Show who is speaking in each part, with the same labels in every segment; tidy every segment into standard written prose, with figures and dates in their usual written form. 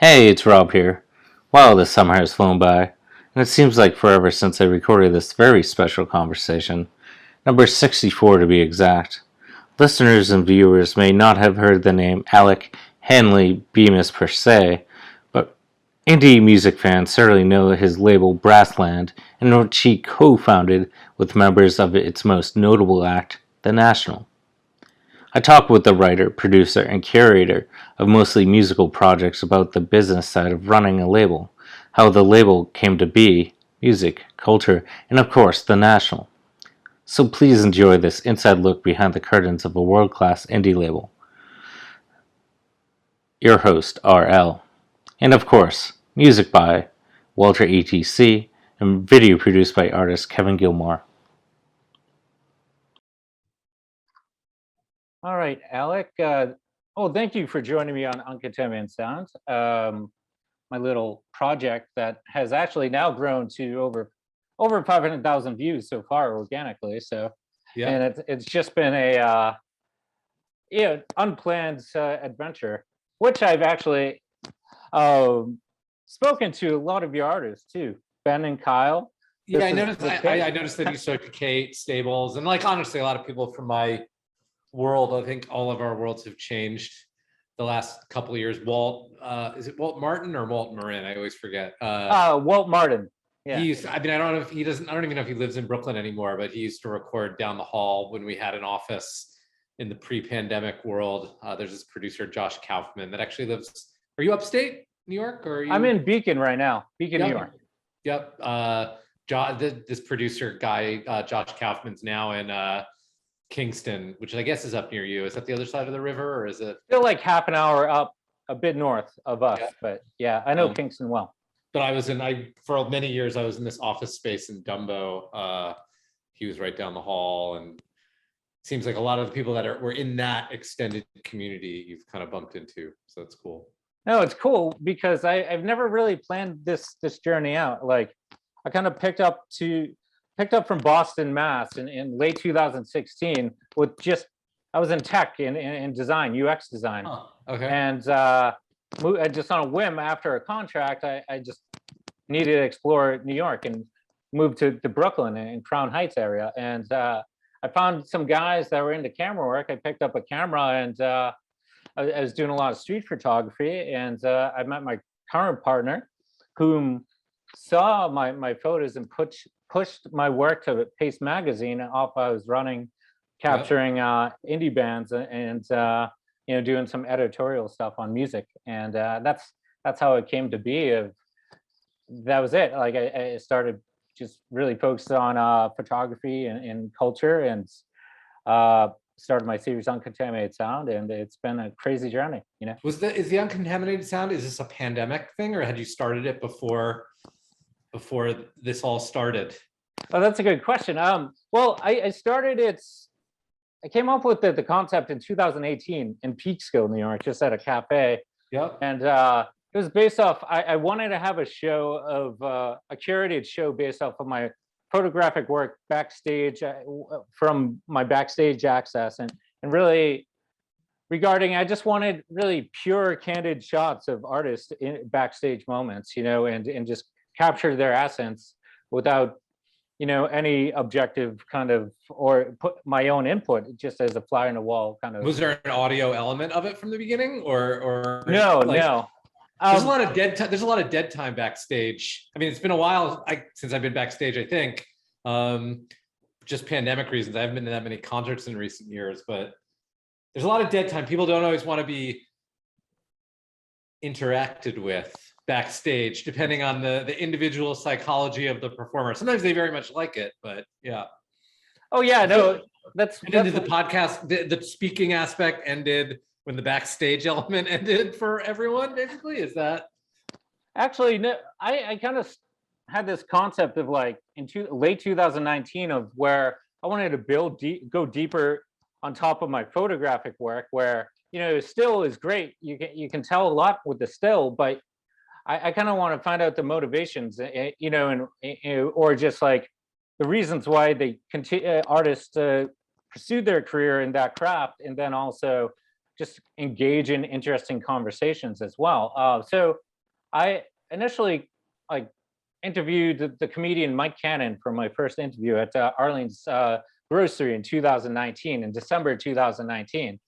Speaker 1: Hey, it's Rob here. Wow, this summer has flown by, and it seems like forever since I recorded this very special conversation, number 64 to be exact. Listeners and viewers may not have heard the name Alec Hanley Bemis per se, but indie music fans certainly know his label Brassland, and which he co-founded with members of its most notable act, the National. I talk with the writer, producer, and curator of mostly musical projects about the business side of running a label, how the label came to be, music, culture, and of course, the National. So please enjoy this inside look behind the curtains of a world class indie label. Your host, RL. And of course, music by Walter ETC and video produced by artist Kevin Gilmore.
Speaker 2: All right, Alec. Thank you for joining me on Uncontaminated Sound, my little project that has actually now grown to over 500,000 views so far organically. So,
Speaker 3: Yeah.
Speaker 2: and it's just been a unplanned adventure, which I've actually spoken to a lot of your artists too, Ben and Kyle.
Speaker 3: Yeah, I noticed. I noticed that you spoke to Kate Stables, and like honestly, a lot of people from my world. I think all of our worlds have changed the last couple of years. Walt, is it Walt Martin or Walt Marin? I always forget.
Speaker 2: Walt Martin. Yeah.
Speaker 3: He used to, I mean, I don't know if he doesn't. I don't even know if he lives in Brooklyn anymore. But he used to record down the hall when we had an office in the pre-pandemic world. There's this producer Josh Kaufman that actually lives. Are you upstate New York or are you?
Speaker 2: I'm in Beacon right now, Beacon, New York.
Speaker 3: Yep. This producer guy, Josh Kaufman's now in Kingston, which I guess is up near you. Is that the other side of the river, or is it?
Speaker 2: Still like half an hour up, a bit north of us, but yeah, I know Kingston well.
Speaker 3: But for many years I was in this office space in Dumbo. He was right down the hall, and it seems like a lot of the people that were in that extended community you've kind of bumped into. So that's cool.
Speaker 2: No, it's cool because I've never really planned this journey out. Like I kind of picked up from Boston, Mass in late 2016 with I was in tech in design, UX design.
Speaker 3: Oh, okay.
Speaker 2: And I just on a whim after a contract, I just needed to explore New York and moved to Brooklyn in Crown Heights area. And I found some guys that were into camera work. I picked up a camera and I was doing a lot of street photography, and I met my current partner whom saw my photos and pushed my work to Paste magazine off. I was capturing indie bands and doing some editorial stuff on music, and that's how it came to be. That was it. Like I started just really focused on photography and culture, and started my series Uncontaminated Sound, and it's been a crazy journey.
Speaker 3: Is the Uncontaminated Sound, is this a pandemic thing, or had you started it before this all started?
Speaker 2: Oh, that's a good question. Well, I started it. I came up with the concept in 2018 in Peekskill, New York, just at a cafe.
Speaker 3: Yep.
Speaker 2: And it was based off. I wanted to have a show of a curated show based off of my photographic work backstage, from my backstage access, and really regarding. I just wanted really pure, candid shots of artists in backstage moments, and just capture their essence without any objective kind of, or put my own input just as a fly on the wall kind of.
Speaker 3: Was there an audio element of it from the beginning, or
Speaker 2: no? No.
Speaker 3: There's a lot of dead time. There's a lot of dead time backstage. I mean, it's been a while since I've been backstage, I think. Just pandemic reasons. I haven't been to that many concerts in recent years, but there's a lot of dead time. People don't always want to be interacted with backstage, depending on the individual psychology of the performer. Sometimes they very much like it, but yeah.
Speaker 2: Oh yeah, no, that's
Speaker 3: the podcast, the speaking aspect ended when the backstage element ended for everyone, basically. Is that
Speaker 2: actually no? I kind of had this concept of like in late 2019 of where I wanted to go deeper on top of my photographic work, where still is great. You can tell a lot with the still, but I kind of want to find out the motivations, or just like the reasons why they artists pursue their career in that craft, and then also just engage in interesting conversations as well. So I initially like interviewed the comedian Mike Cannon for my first interview at Arlene's Grocery in 2019, in December 2019.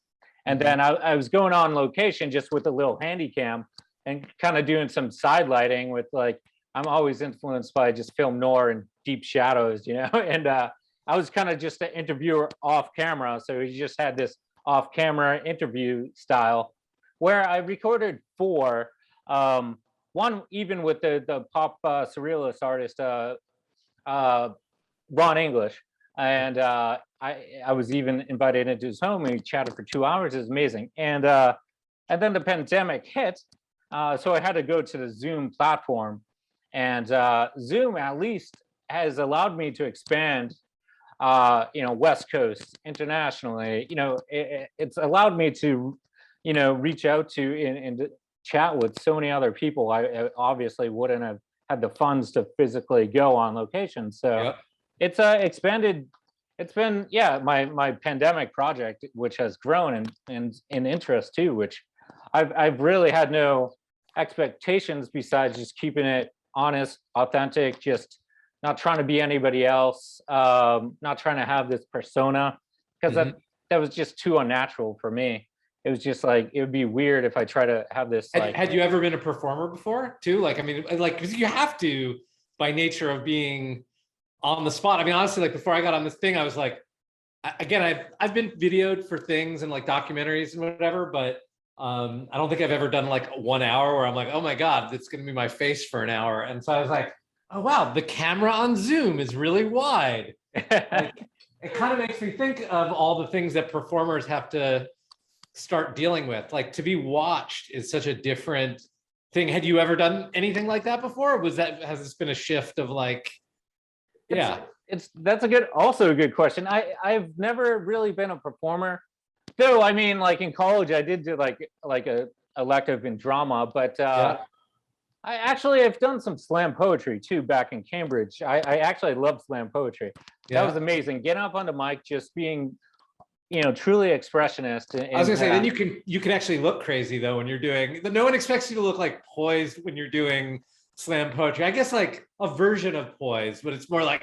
Speaker 2: And
Speaker 3: Mhm.
Speaker 2: then I was going on location just with a little handy cam and kind of doing some side lighting with like, I'm always influenced by just film noir and deep shadows, you know? And I was kind of just an interviewer off camera. So he just had this off camera interview style where I recorded four. One even with the pop surrealist artist uh, Ron English, and I was even invited into his home. And we chatted for 2 hours. It was amazing, and then the pandemic hit, so I had to go to the Zoom platform, and Zoom at least has allowed me to expand. West Coast internationally. It's allowed me to, reach out to and chat with so many other people. I obviously wouldn't have had the funds to physically go on location. So
Speaker 3: Yep.
Speaker 2: it's expanded. It's been, yeah, my pandemic project, which has grown in interest too, which I've really had no expectations besides just keeping it honest, authentic, just not trying to be anybody else, not trying to have this persona, because
Speaker 3: Mhm.
Speaker 2: that was just too unnatural for me. It was just like, it would be weird if I try to have this like,
Speaker 3: Had you ever been a performer before too? Like, I mean, like, because you have to by nature of being on the spot. I mean, honestly, like before I got on this thing, I was like, again, I've been videoed for things and like documentaries and whatever, but I don't think I've ever done like 1 hour where I'm like, oh my God, it's gonna be my face for an hour. And so I was like, oh wow, the camera on Zoom is really wide. Like, it kind of makes me think of all the things that performers have to start dealing with. Like to be watched is such a different thing. Had you ever done anything like that before? Has this been a shift of like, yeah.
Speaker 2: it's that's also a good question. I've never really been a performer, though. I mean, like in college, I did do like a elective in drama, but
Speaker 3: Yeah.
Speaker 2: I actually have done some slam poetry too back in Cambridge. I actually love slam poetry. That was
Speaker 3: Yeah.
Speaker 2: amazing. Getting up on the mic, just being, truly expressionist.
Speaker 3: I was gonna say, then you can actually look crazy though when you're doing. No one expects you to look like poised when you're doing slam poetry. I guess like a version of poised, but it's more like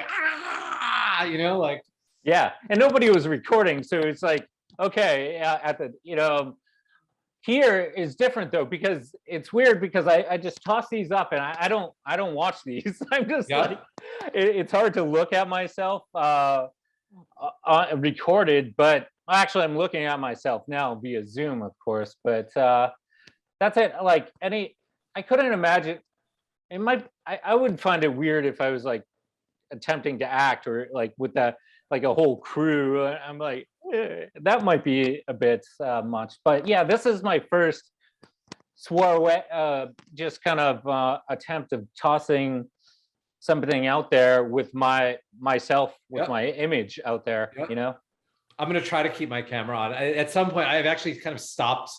Speaker 3: like.
Speaker 2: Yeah, and nobody was recording, so it's like, okay, at the here is different though, because it's weird because I just toss these up and I don't watch these. I'm just
Speaker 3: Yeah.
Speaker 2: like, it's hard to look at myself recorded, but actually I'm looking at myself now via Zoom, of course. But that's it. Like I couldn't imagine. I would find it weird if I was like attempting to act or like with that, like a whole crew. I'm like, that might be a bit much. But yeah, this is my first just kind of attempt of tossing something out there with myself, with
Speaker 3: Yep.
Speaker 2: my image out there.
Speaker 3: Yep. I'm gonna try to keep my camera on. At some point, I've actually kind of stopped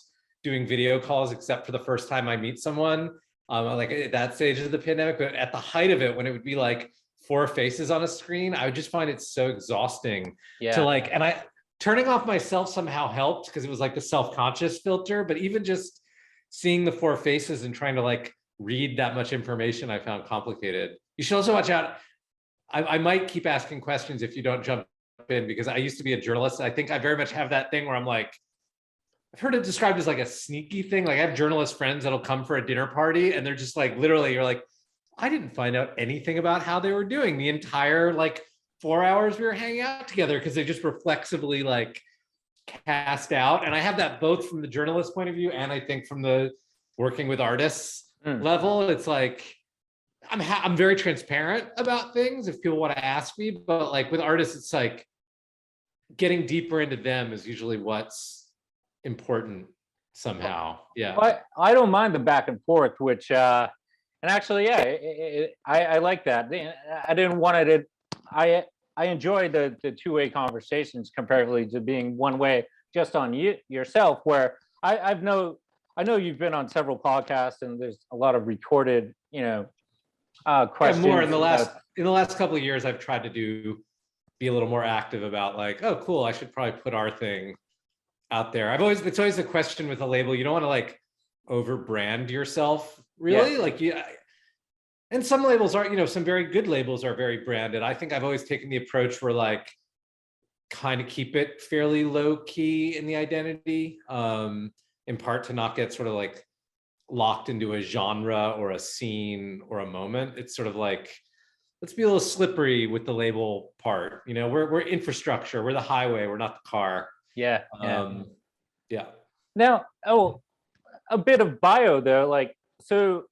Speaker 3: doing video calls, except for the first time I meet someone. Like at that stage of the pandemic, but at the height of it, when it would be like 4 faces on a screen, I would just find it so exhausting to like. And turning off myself somehow helped because it was like the self-conscious filter. But even just seeing the 4 faces and trying to like read that much information, I found complicated. You should also watch out. I might keep asking questions if you don't jump in, because I used to be a journalist. I think I very much have that thing where I'm like, I've heard it described as like a sneaky thing. Like I have journalist friends that'll come for a dinner party and they're just like, literally, you're like, I didn't find out anything about how they were doing the entire like 4 hours we were hanging out together, because they just reflexively like cast out. And I have that both from the journalist point of view and I think from the working with artists level. It's like, I'm very transparent about things if people want to ask me, but like with artists, it's like getting deeper into them is usually what's important somehow. Yeah.
Speaker 2: But I don't mind the back and forth, which and actually, yeah, I like that. I didn't want it. I enjoy the two-way conversations comparatively to being one way just on yourself. Where I know you've been on several podcasts and there's a lot of recorded, questions.
Speaker 3: Yeah, more in the last couple of years, I've tried to be a little more active about like, oh, cool, I should probably put our thing out there. It's always a question with a label. You don't want to like over brand yourself really. Like, yeah. And some labels are, some very good labels are very branded. I think I've always taken the approach where like kind of keep it fairly low key in the identity, in part to not get sort of like locked into a genre or a scene or a moment. It's sort of like, let's be a little slippery with the label part. We're infrastructure, we're the highway, we're not the car.
Speaker 2: Yeah.
Speaker 3: Yeah.
Speaker 2: Now, a bit of bio though, like, so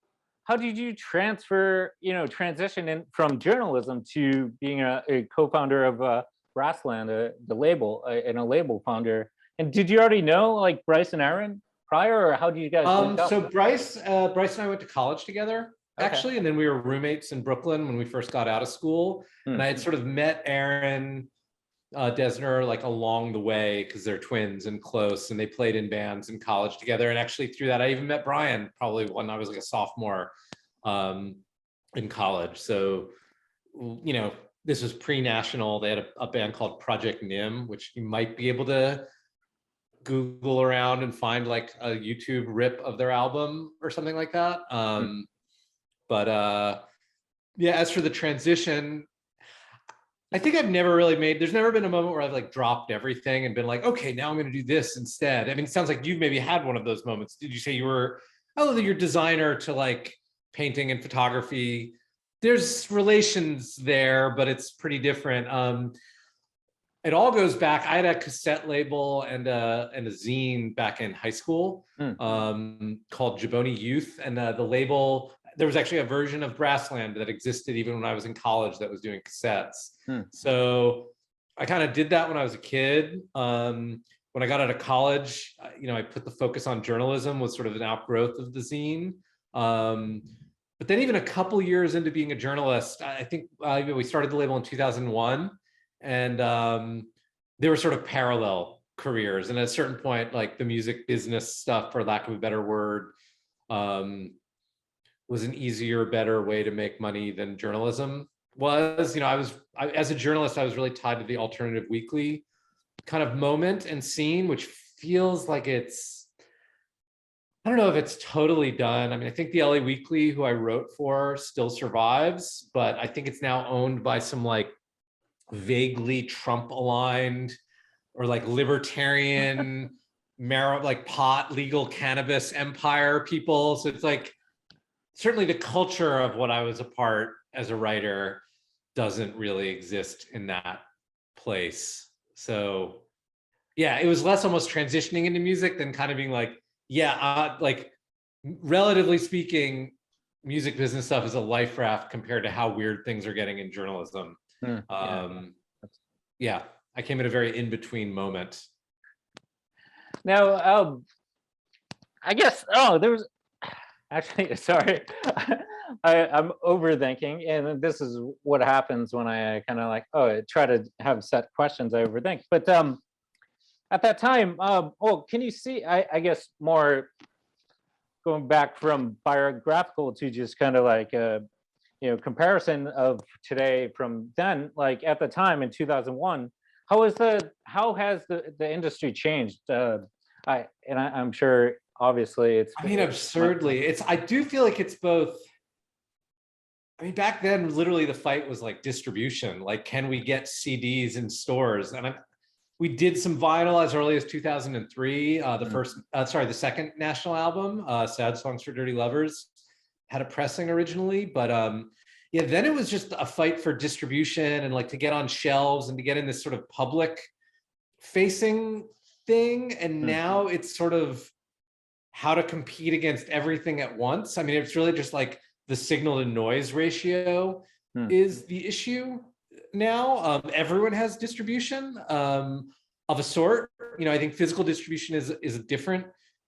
Speaker 2: how did you transition in from journalism to being a co-founder of Brassland, the label, and a label founder? And did you already know like Bryce and Aaron prior, or how do you guys link up?
Speaker 3: So Bryce and I went to college together, actually,
Speaker 2: Okay.
Speaker 3: and then we were roommates in Brooklyn when we first got out of school. And I had sort of met Aaron Desner like along the way because they're twins and close, and they played in bands in college together. And actually through that, I even met Brian probably when I was like a sophomore in college. So, this was pre-National. They had a band called Project Nim, which you might be able to Google around and find like a YouTube rip of their album or something like that. But yeah, as for the transition, I think I've never really there's never been a moment where I've like dropped everything and been like, okay, now I'm going to do this instead. I mean, it sounds like you've maybe had one of those moments. Did you say you're designer to like painting and photography? There's relations there, but it's pretty different. It all goes back. I had a cassette label and a zine back in high school called Jaboni Youth. And the label, there was actually a version of Brassland that existed even when I was in college that was doing cassettes. So I kind of did that when I was a kid. When I got out of college, I put the focus on journalism, was sort of an outgrowth of the zine. But then even a couple years into being a journalist, I think we started the label in 2001. And they were sort of parallel careers. And at a certain point, like the music business stuff, for lack of a better word, was an easier, better way to make money than journalism was. As a journalist, I was really tied to the alternative weekly kind of moment and scene, which feels like I don't know if it's totally done. I mean, I think the LA Weekly, who I wrote for, still survives, but I think it's now owned by some like vaguely Trump aligned or like libertarian like pot legal cannabis empire people. So it's like certainly the culture of what I was a part as a writer doesn't really exist in that place. So yeah, it was less almost transitioning into music than kind of being like, like relatively speaking, music business stuff is a life raft compared to how weird things are getting in journalism. Yeah, I came at a very in-between moment.
Speaker 2: Now, I guess, there was actually, sorry, I'm overthinking, and this is what happens when I kind of like, try to have set questions I overthink. But at that time, can you see, I guess more going back from biographical to just kind of like comparison of today from then, like at the time in 2001, how has the industry changed? I'm sure obviously it's,
Speaker 3: I mean, absurdly, I do feel like it's both. I mean, back then, literally the fight was like distribution, like, can we get CDs in stores? And we did some vinyl as early as 2003. The second National album, Sad Songs for Dirty Lovers, had a pressing originally, but yeah, then it was just a fight for distribution and like to get on shelves and to get in this sort of public facing thing. And now it's sort of how to compete against everything at once. I mean, it's really just like the signal to noise ratio is the issue now. Everyone has distribution of a sort. I think physical distribution is a different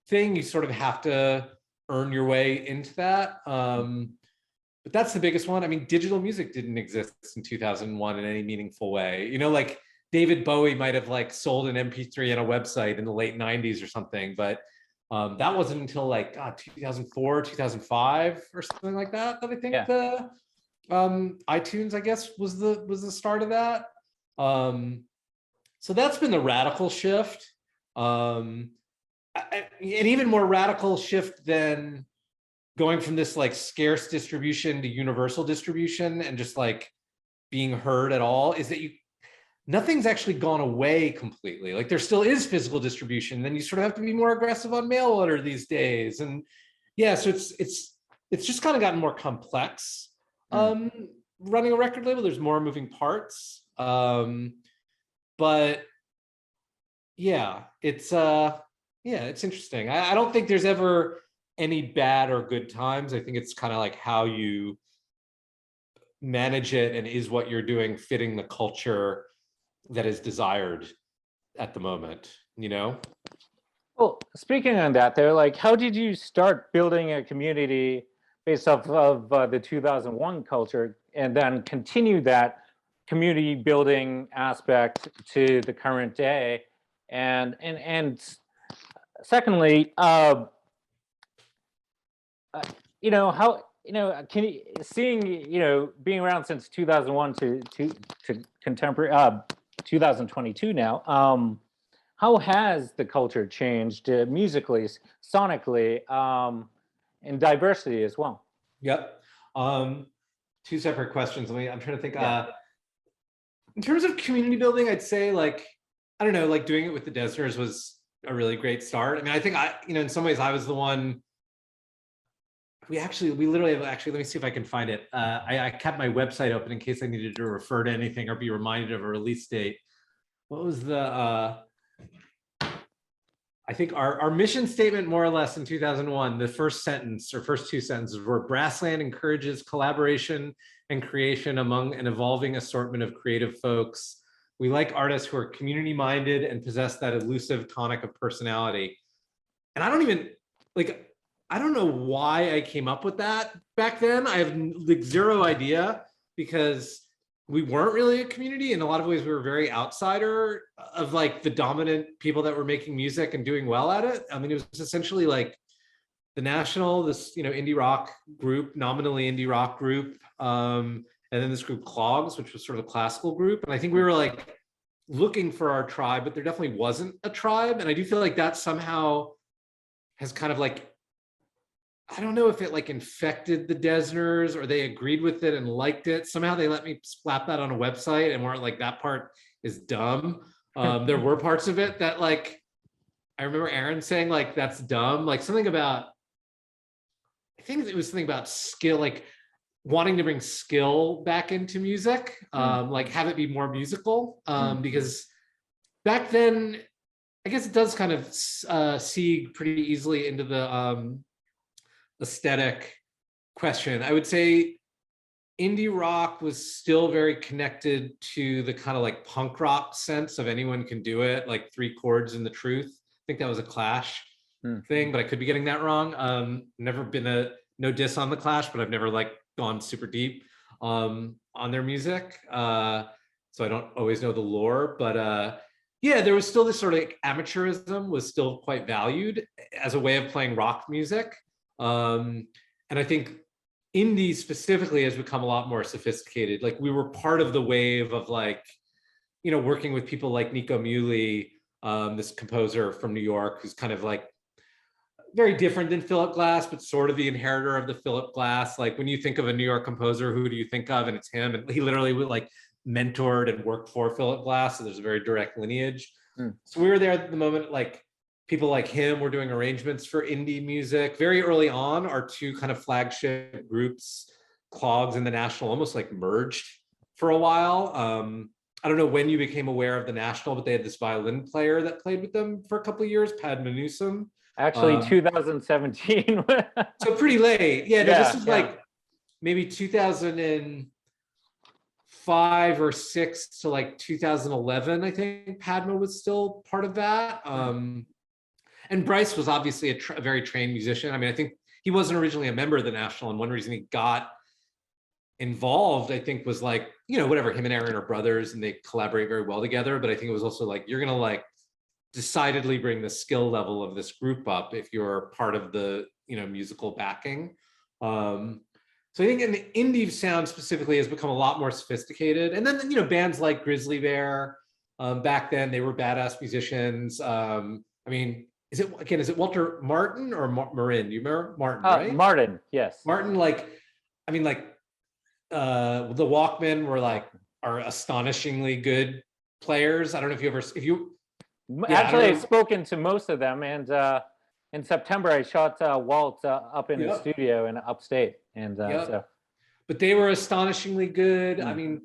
Speaker 3: thing. You sort of have to earn your way into that. But that's the biggest one. I mean, digital music didn't exist in 2001 in any meaningful way. Like David Bowie might have like sold an MP3 on a website in the late 90s or something, but that wasn't until like 2004, 2005 or something like that I think the iTunes, I guess, was the start of that. So that's been the radical shift. An even more radical shift than going from this like scarce distribution to universal distribution and just like being heard at all is that nothing's actually gone away completely. Like there still is physical distribution. Then you sort of have to be more aggressive on mail order these days. And yeah, so it's just kind of gotten more complex. Running a record label, there's more moving parts. But yeah, it's interesting. I don't think there's ever any bad or good times. I think it's kind of like how you manage it and is what you're doing fitting the culture that is desired at the moment, you know?
Speaker 2: Well, speaking on that, there, like, how did you start building a community based off of the 2001 culture, and then continue that community building aspect to the current day? And secondly, you know, how, you know, can you, seeing, you know, being around since 2001 to contemporary 2022 now, how has the culture changed musically, sonically, and diversity as well?
Speaker 3: Yep. Two separate questions. I'm trying to think.
Speaker 2: Yeah.
Speaker 3: In terms of community building, I'd say like, I don't know, like doing it with the Desners was a really great start. I mean, I think you know, in some ways I was the one. We literally have, actually, let me see if I can find it. I kept my website open in case I needed to refer to anything or be reminded of a release date. What was the, I think our mission statement, more or less, in 2001, the first sentence or first two sentences were: Brassland encourages collaboration and creation among an evolving assortment of creative folks. We like artists who are community minded and possess that elusive tonic of personality. And I don't know why I came up with that back then. I have like zero idea, because we weren't really a community. In a lot of ways, we were very outsider of like the dominant people that were making music and doing well at it. I mean, it was essentially like the National, this, you know, indie rock group, nominally indie rock group, and then this group Clogs, which was sort of a classical group. And I think we were like looking for our tribe, but there definitely wasn't a tribe. And I do feel like that somehow has kind of like, I don't know if it like infected the Desners or they agreed with it and liked it. Somehow they let me slap that on a website and weren't like, that part is dumb. There were parts of it that like, I remember Aaron saying like, that's dumb. Like something about, I think it was something about skill, like wanting to bring skill back into music, like have it be more musical. Because back then, I guess it does kind of see pretty easily into the aesthetic question. I would say indie rock was still very connected to the kind of like punk rock sense of anyone can do it, like three chords and the truth. I think that was a Clash thing, but I could be getting that wrong. Never been no diss on the Clash, but I've never like gone super deep on their music. So I don't always know the lore, but yeah, there was still this sort of like amateurism was still quite valued as a way of playing rock music. And I think indie specifically has become a lot more sophisticated. Like we were part of the wave of like, you know, working with people like Nico Muhly, this composer from New York, who's kind of like very different than Philip Glass, but sort of the inheritor of the Philip Glass. Like when you think of a New York composer, who do you think of? And it's him. And he literally like mentored and worked for Philip Glass. So there's a very direct lineage. So we were there at the moment, like people like him were doing arrangements for indie music. Very early on, our two kind of flagship groups, Clogs and the National, almost like merged for a while. I don't know when you became aware of the National, but they had this violin player that played with them for a couple of years, Padma Newsom.
Speaker 2: Actually, 2017.
Speaker 3: So pretty late. Yeah, no, this was like maybe 2005 or 6 to like 2011, I think Padma was still part of that. And Bryce was obviously a very trained musician. I mean, I think he wasn't originally a member of the National, and one reason he got involved, I think, was like, you know, whatever, him and Aaron are brothers and they collaborate very well together. But I think it was also like, you're gonna like decidedly bring the skill level of this group up if you're part of the, you know, musical backing. So I think in the indie sound specifically has become a lot more sophisticated. And then, you know, bands like Grizzly Bear, back then they were badass musicians. I mean, is it Walter Martin or Marin? You remember Martin, right?
Speaker 2: Martin, yes.
Speaker 3: Martin, like, I mean, like, the Walkmen were like, are astonishingly good players. I don't know if you ever, if you, yeah,
Speaker 2: Actually, I've spoken to most of them, and in September I shot Walt up in his
Speaker 3: Yep.
Speaker 2: studio in upstate, and
Speaker 3: Yep.
Speaker 2: so.
Speaker 3: But they were astonishingly good. I
Speaker 2: Mm.
Speaker 3: mean,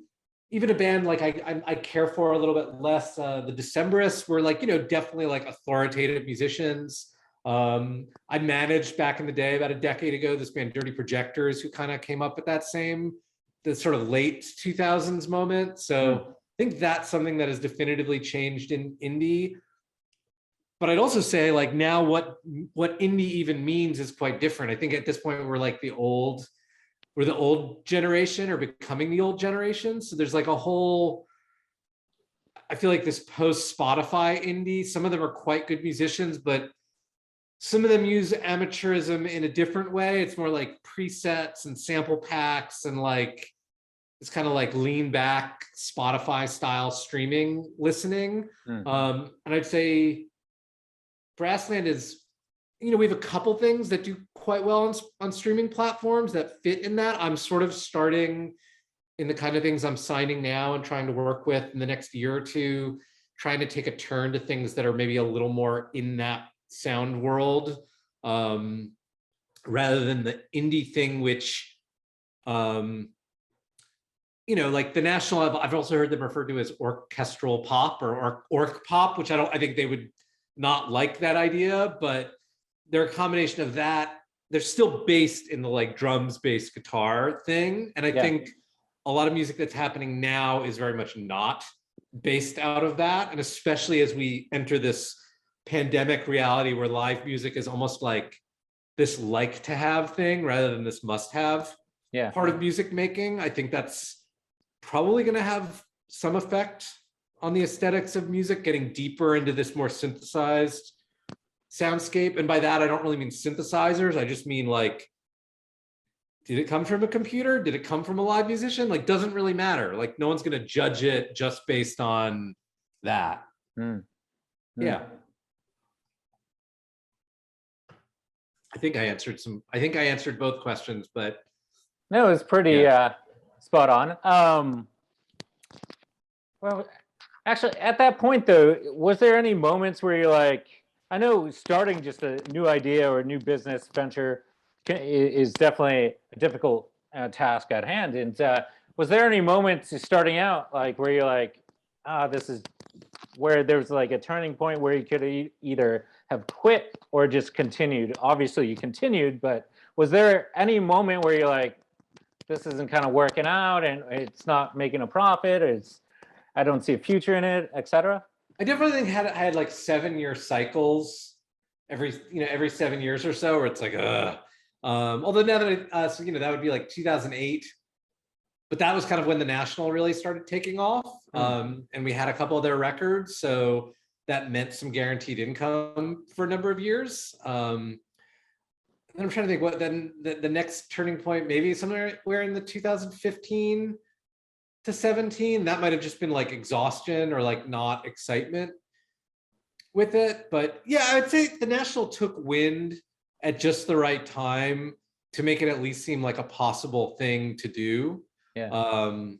Speaker 3: even a band like I care for a little bit less. The Decemberists were like, you know, definitely like authoritative musicians. I managed back in the day, about a decade ago, this band Dirty Projectors, who kind of came up at that same, the sort of late 2000s moment. So I think that's something that has definitively changed in indie. But I'd also say, like, now what indie even means is quite different. I think at this point we're like the old generation, or becoming the old generation. So there's like a whole, I feel like this post Spotify indie, some of them are quite good musicians, but some of them use amateurism in a different way. It's more like presets and sample packs, and like, it's kind of like lean back Spotify style streaming listening. And I'd say Brassland is, you know, we have a couple things that do quite well on streaming platforms that fit in that. I'm sort of starting in the kind of things I'm signing now and trying to work with in the next year or two, trying to take a turn to things that are maybe a little more in that sound world, rather than the indie thing, which, you know, like the National, I've also heard them referred to as orchestral pop or orc pop, which I think they would not like that idea, but they're a combination of that. They're still based in the like drums based guitar thing. And I think a lot of music that's happening now is very much not based out of that. And especially as we enter this pandemic reality where live music is almost like this like to have thing rather than this must have part of music making, I think that's probably going to have some effect on the aesthetics of music, getting deeper into this more synthesized soundscape. And by that, I don't really mean synthesizers. I just mean like, did it come from a computer? Did it come from a live musician? Like, doesn't really matter. Like, no one's going to judge it just based on that. Yeah. I think I answered both questions, but.
Speaker 2: No, it was pretty spot on. Well, actually, at that point though, was there any moments where you're like, I know starting just a new idea or a new business venture is definitely a difficult task at hand. And was there any moments starting out like where you're like, this is where there's like a turning point where you could either have quit or just continued? Obviously you continued, but was there any moment where you're like, this isn't kind of working out and it's not making a profit, or I don't see a future in it, etc.?
Speaker 3: I definitely think I had like 7-year cycles every 7 years or so, where it's like, although now that so, you know, that would be like 2008, but that was kind of when the National really started taking off. And we had a couple of their records, so that meant some guaranteed income for a number of years. And I'm trying to think what then the next turning point, maybe somewhere in the 2015 to 17, that might have just been like exhaustion or like not excitement with it. But yeah, I would say the National took wind at just the right time to make it at least seem like a possible thing to do. But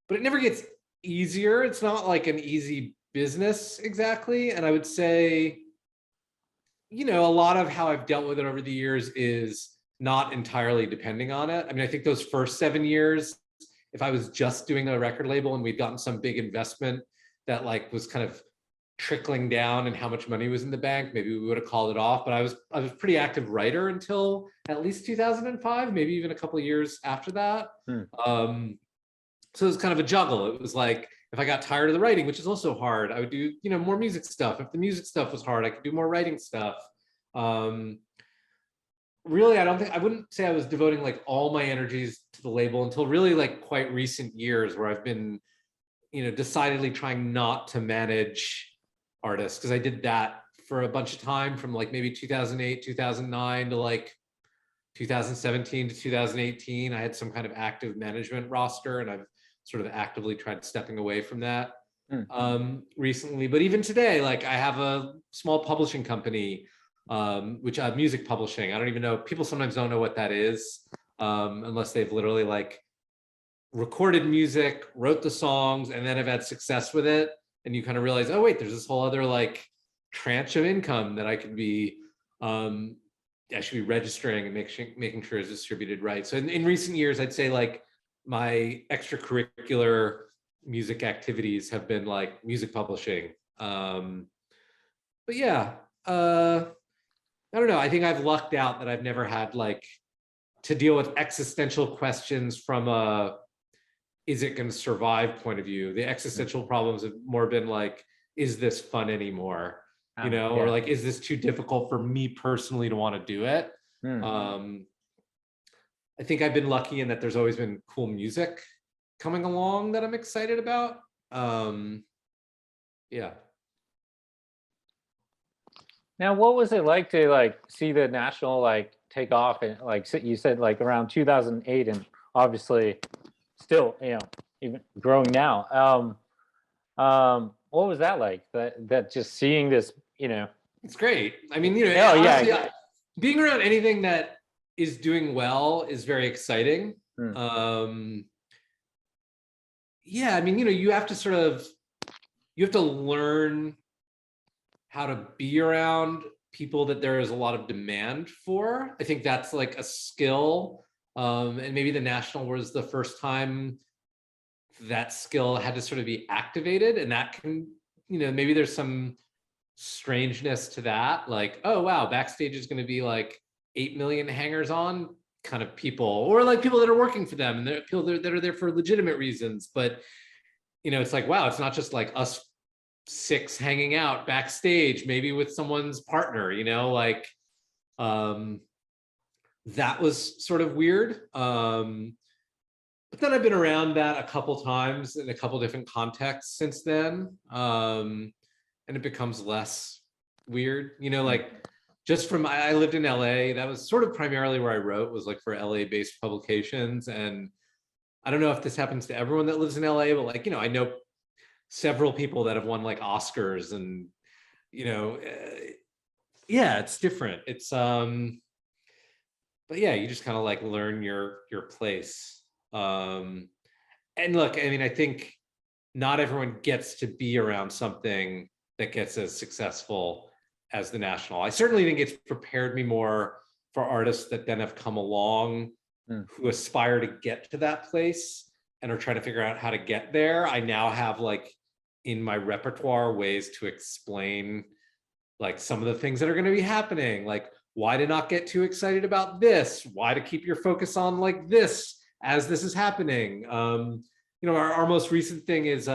Speaker 3: it never gets easier. It's not like an easy business exactly. And I would say, you know, a lot of how I've dealt with it over the years is not entirely depending on it. I mean, I think those first 7 years, if I was just doing a record label and we'd gotten some big investment that like was kind of trickling down and how much money was in the bank, maybe we would have called it off. But I was a pretty active writer until at least 2005, maybe even a couple of years after that. So it was kind of a juggle. It was like, if I got tired of the writing, which is also hard, I would do, you know, more music stuff. If the music stuff was hard, I could do more writing stuff. Really, I wouldn't say I was devoting like all my energies to the label until really like quite recent years, where I've been, you know, decidedly trying not to manage artists, because I did that for a bunch of time from like maybe 2008, 2009 to like 2017 to 2018. I had some kind of active management roster, and I've sort of actively tried stepping away from that recently. But even today, like I have a small publishing company, which music publishing. I don't even know. People sometimes don't know what that is, unless they've literally like recorded music, wrote the songs, and then have had success with it. And you kind of realize, oh wait, there's this whole other like tranche of income that I could be, I should be registering and making sure it's distributed right. So in recent years, I'd say like my extracurricular music activities have been like music publishing. But yeah, I don't know. I think I've lucked out that I've never had like to deal with existential questions from a is it going to survive point of view. The existential problems have more been like, is this fun anymore? You know, or like, is this too difficult for me personally to want to do it? I think I've been lucky in that there's always been cool music coming along that I'm excited about. Yeah.
Speaker 2: Now, what was it like to like see the National like take off and like you said like around 2008 and obviously still, you know, even growing now. What was that like? That just seeing this, you know.
Speaker 3: It's great. I mean, you know, honestly, being around anything that is doing well is very exciting. Yeah, I mean, you know, you have to learn how to be around people that there is a lot of demand for. I think that's like a skill. And maybe the National was the first time that skill had to sort of be activated, and that can, you know, maybe there's some strangeness to that, like, oh wow, backstage is going to be like 8 million hangers on kind of people, or like people that are working for them and they're people that are there for legitimate reasons. But you know, it's like, wow, it's not just like us 6 hanging out backstage, maybe with someone's partner, you know, like that was sort of weird. But then I've been around that a couple times in a couple different contexts since then. And it becomes less weird, you know, like just from, I lived in LA, that was sort of primarily where I wrote, was like for LA based publications. And I don't know if this happens to everyone that lives in LA, but like, you know, I know several people that have won like Oscars and, you know, yeah, it's different. It's, but yeah, you just kind of like learn your place. And look, I mean, I think not everyone gets to be around something that gets as successful as the National. I certainly think it's prepared me more for artists that then have come along who aspire to get to that place and are trying to figure out how to get there. I now have like in my repertoire ways to explain like some of the things that are going to be happening, like why to not get too excited about this, why to keep your focus on like this as this is happening. You know, our most recent thing is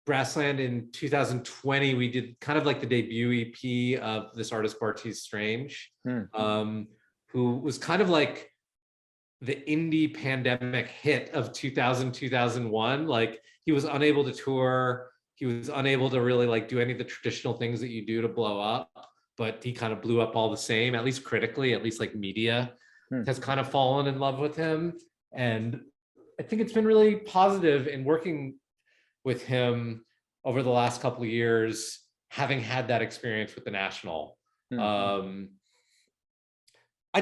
Speaker 3: Brassland in 2020. We did kind of like the debut EP of this artist Bartees Strange, who was kind of like the indie pandemic hit of 2000, 2001. Like he was unable to tour. He was unable to really like do any of the traditional things that you do to blow up, but he kind of blew up all the same, at least critically, at least like media has kind of fallen in love with him. And I think it's been really positive in working with him over the last couple of years, having had that experience with the National. I'd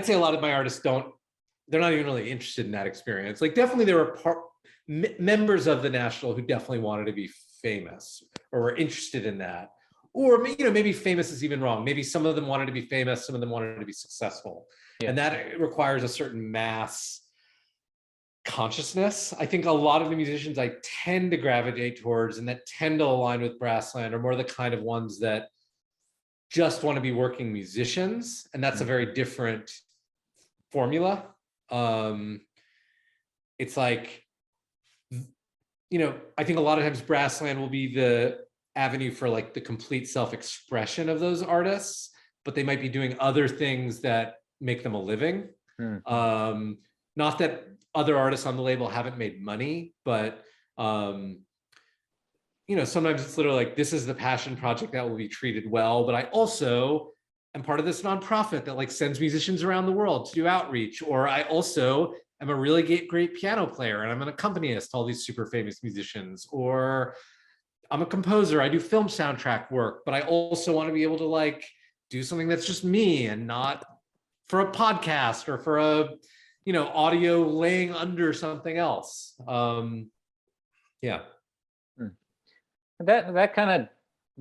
Speaker 3: say a lot of my artists they're not even really interested in that experience. Like definitely there were members of the National who definitely wanted to be famous or were interested in that. Or, you know, maybe famous is even wrong. Maybe some of them wanted to be famous, some of them wanted to be successful. Yeah. And that requires a certain mass consciousness. I think a lot of the musicians I tend to gravitate towards and that tend to align with Brassland are more the kind of ones that just want to be working musicians. And that's a very different formula. It's like, you know, I think a lot of times Brassland will be the avenue for like the complete self-expression of those artists, but they might be doing other things that make them a living. Not that other artists on the label haven't made money, but you know, sometimes it's literally like, this is the passion project that will be treated well, but I also am part of this nonprofit that like sends musicians around the world to do outreach, or I also am a really great piano player and I'm an accompanist to all these super famous musicians, or I'm a composer, I do film soundtrack work, but I also want to be able to like do something that's just me and not for a podcast or for a, audio laying under something else. Yeah.
Speaker 2: That kind of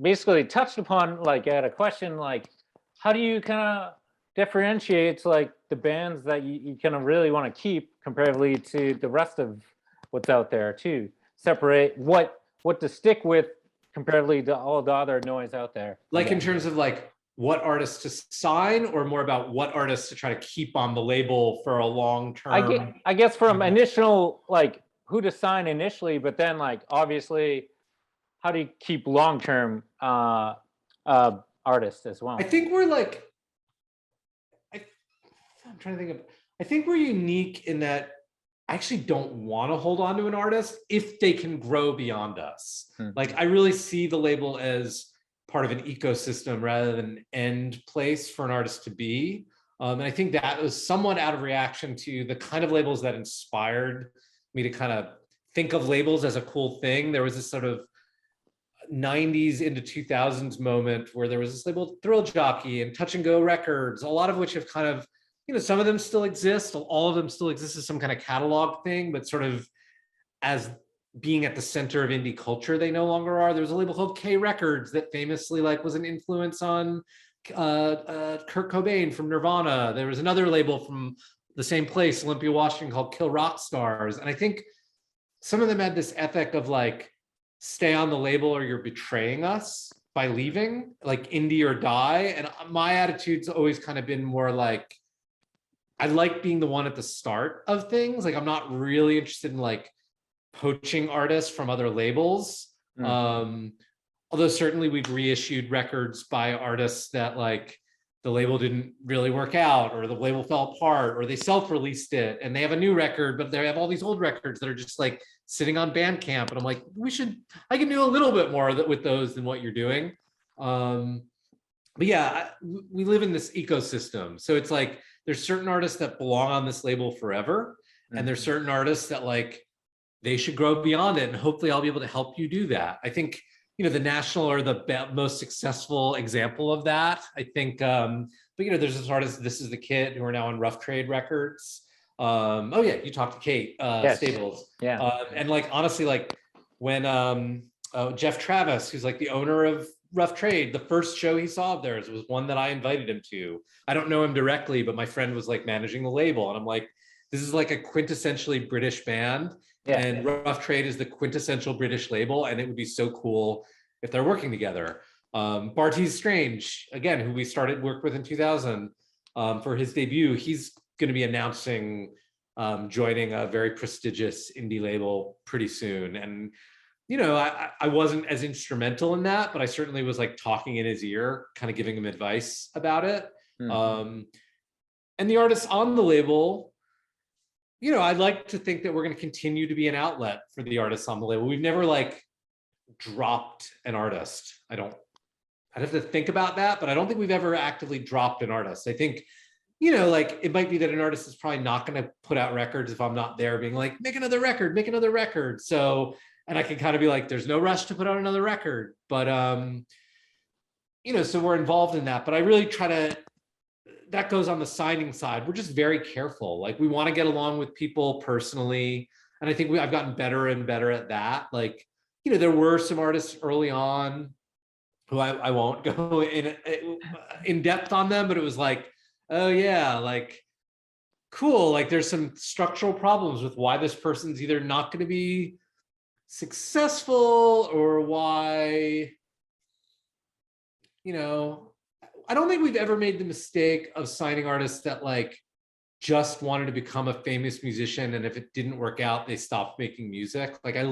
Speaker 2: basically touched upon like at a question like, how do you kind of differentiate like the bands that you kind of really want to keep comparatively to the rest of what's out there too? Separate what to stick with comparatively to all the other noise out there.
Speaker 3: Like in terms of like what artists to sign, or more about what artists to try to keep on the label for a long term?
Speaker 2: I guess from initial like who to sign initially, but then like obviously how do you keep long-term artists as well?
Speaker 3: I think we're like, I'm trying to think of, I think we're unique in that I actually don't want to hold on to an artist if they can grow beyond us. Like I really see the label as part of an ecosystem rather than an end place for an artist to be. And I think that was somewhat out of reaction to the kind of labels that inspired me to kind of think of labels as a cool thing. There was this sort of 90s into 2000s moment where there was this label Thrill Jockey and Touch and Go Records, a lot of which have kind of, some of them still exist, all of them still exist as some kind of catalog thing, but sort of as being at the center of indie culture, they no longer are. There was a label called K Records that famously like was an influence on Kurt Cobain from Nirvana. There was another label from the same place, Olympia, Washington, called Kill Rock Stars. And I think some of them had this ethic of like, stay on the label or you're betraying us by leaving, like indie or die. And my attitude's always kind of been more like, I like being the one at the start of things. Like I'm not really interested in like poaching artists from other labels. Although certainly we've reissued records by artists that like the label didn't really work out, or the label fell apart, or they self-released it and they have a new record, but they have all these old records that are just like sitting on Bandcamp. And I'm like, I can do a little bit more with those than what you're doing. But yeah, we live in this ecosystem. So it's like, there's certain artists that belong on this label forever. And there's certain artists that like, they should grow beyond it. And hopefully I'll be able to help you do that. I think, the National are the most successful example of that. I think, but there's this artist, This Is the Kid, who are now on Rough Trade Records. Oh yeah, you talked to Kate
Speaker 2: Yes.
Speaker 3: Stables.
Speaker 2: Yeah.
Speaker 3: And like, honestly, like when Jeff Travis, who's like the owner of Rough Trade, the first show he saw of theirs was one that I invited him to. I don't know him directly, but my friend was like managing the label. And I'm like, this is like a quintessentially British band. Yeah. And Rough Trade is the quintessential British label. And it would be so cool if they're working together. Bartees Strange, again, who we started work with in 2000 for his debut, he's going to be announcing joining a very prestigious indie label pretty soon. And, I wasn't as instrumental in that, but I certainly was like talking in his ear, kind of giving him advice about it. And the artists on the label, I'd like to think that we're going to continue to be an outlet for the artists on the label. We've never like dropped an artist. I'd have to think about that, but I don't think we've ever actively dropped an artist. I think, like it might be that an artist is probably not going to put out records if I'm not there being like, make another record. So, and I can kind of be like, there's no rush to put out another record, but, so we're involved in that, but I really try to, that goes on the signing side. We're just very careful. Like we want to get along with people personally. And I think I've gotten better and better at that. Like, there were some artists early on who I won't go in depth on them, but it was like, oh yeah, like cool. Like there's some structural problems with why this person's either not going to be successful or why, I don't think we've ever made the mistake of signing artists that like just wanted to become a famous musician. And if it didn't work out, they stopped making music. Like I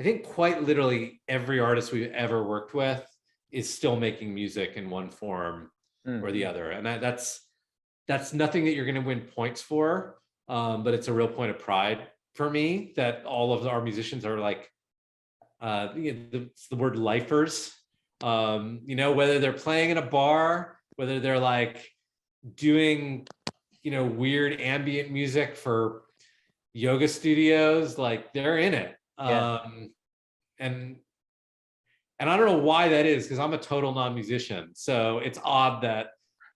Speaker 3: think quite literally every artist we've ever worked with is still making music in one form or the other. And that's nothing that you're going to win points for. But it's a real point of pride for me that all of our musicians are like, it's the word lifers. Whether they're playing in a bar, whether they're like doing weird ambient music for yoga studios, like they're in it.
Speaker 2: Yeah.
Speaker 3: And I don't know why that is, because I'm a total non-musician. So it's odd that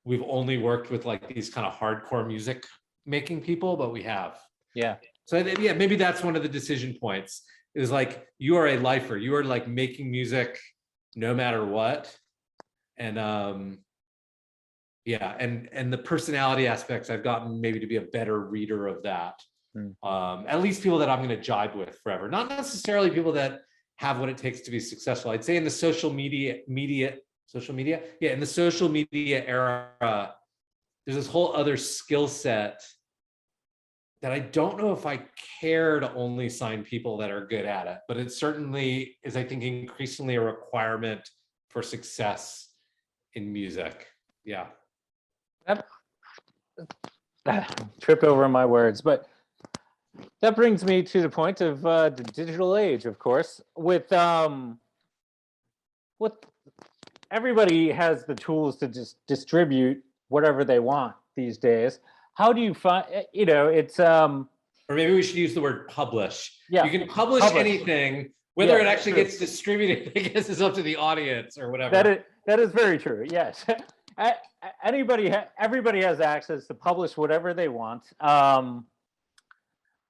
Speaker 3: we've only worked with like these kind of hardcore music making people, but we have.
Speaker 2: Yeah.
Speaker 3: So yeah, maybe that's one of the decision points, is like, you are a lifer. You are like making music no matter what. And yeah, and the personality aspects, I've gotten maybe to be a better reader of that. At least people that I'm going to jibe with forever, not necessarily people that have what it takes to be successful. I'd say in the social media in the social media era, there's this whole other skill set that I don't know if I care to only sign people that are good at it, but it certainly is, I think, increasingly a requirement for success in music. Yeah.
Speaker 2: Tripped over my words, but that brings me to the point of the digital age, of course. With everybody has the tools to just distribute whatever they want these days. How do you find, it's
Speaker 3: Or maybe we should use the word publish.
Speaker 2: Yeah,
Speaker 3: you can publish anything, whether it actually gets distributed, I guess, is up to the audience or whatever.
Speaker 2: That is very true. Yes. Everybody has access to publish whatever they want.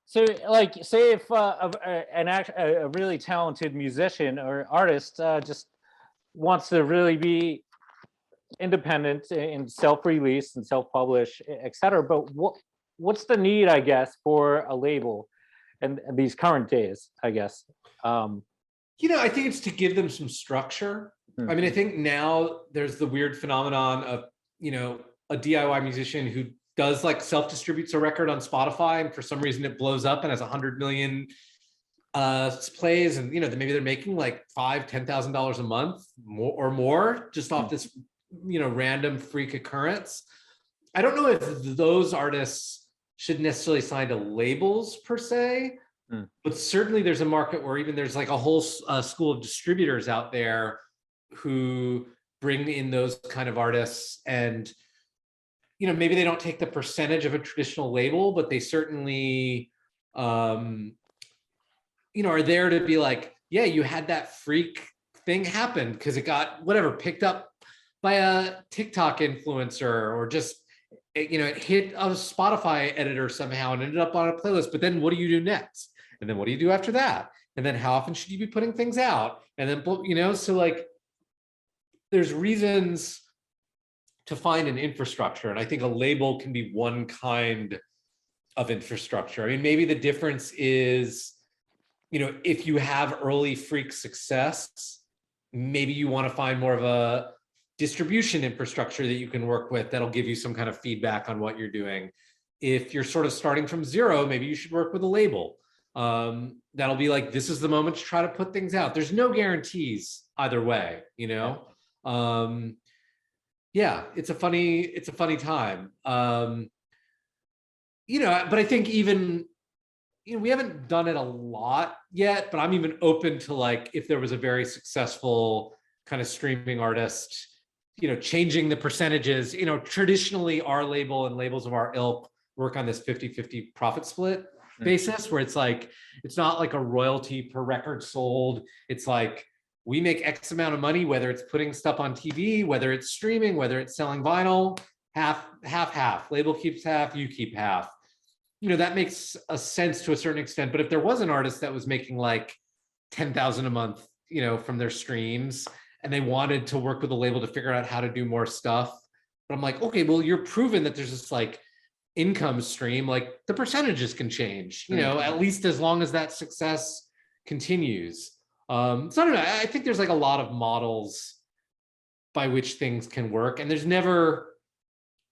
Speaker 2: So, like, say if a really talented musician or artist just wants to really be independent and self-release and self-publish, etc. But what's the need, I guess, for a label and these current days, I guess?
Speaker 3: I think it's to give them some structure. I mean, I think now there's the weird phenomenon of, a DIY musician who does like self-distributes a record on Spotify, and for some reason it blows up and has 100 million plays, and maybe they're making like $5,000-$10,000 a month more just off this random freak occurrence. I don't know if those artists should necessarily sign to labels per se, but certainly there's a market where even there's like a whole school of distributors out there who bring in those kind of artists, and maybe they don't take the percentage of a traditional label, but they certainly are there to be like, yeah, you had that freak thing happen because it got picked up by a TikTok influencer, or just it hit a Spotify editor somehow and ended up on a playlist. But then what do you do next? And then what do you do after that? And then how often should you be putting things out? And then so like there's reasons to find an infrastructure, and I think a label can be one kind of infrastructure. I mean, maybe the difference is, if you have early freak success, maybe you want to find more of a distribution infrastructure that you can work with that'll give you some kind of feedback on what you're doing. If you're sort of starting from zero, maybe you should work with a label. That'll be like, this is the moment to try to put things out. There's no guarantees either way, Yeah, it's a funny time. But I think even, we haven't done it a lot yet, but I'm even open to like, if there was a very successful kind of streaming artist, changing the percentages. Traditionally our label and labels of our ilk work on this 50-50 profit split basis, where it's like, it's not like a royalty per record sold. It's like, we make X amount of money, whether it's putting stuff on TV, whether it's streaming, whether it's selling vinyl, half. Label keeps half, you keep half. That makes a sense to a certain extent. But if there was an artist that was making like 10,000 a month, from their streams, and they wanted to work with a label to figure out how to do more stuff, but I'm like, okay, well, you're proven that there's this like income stream, like the percentages can change, at least as long as that success continues. So I don't know. I think there's like a lot of models by which things can work, and there's never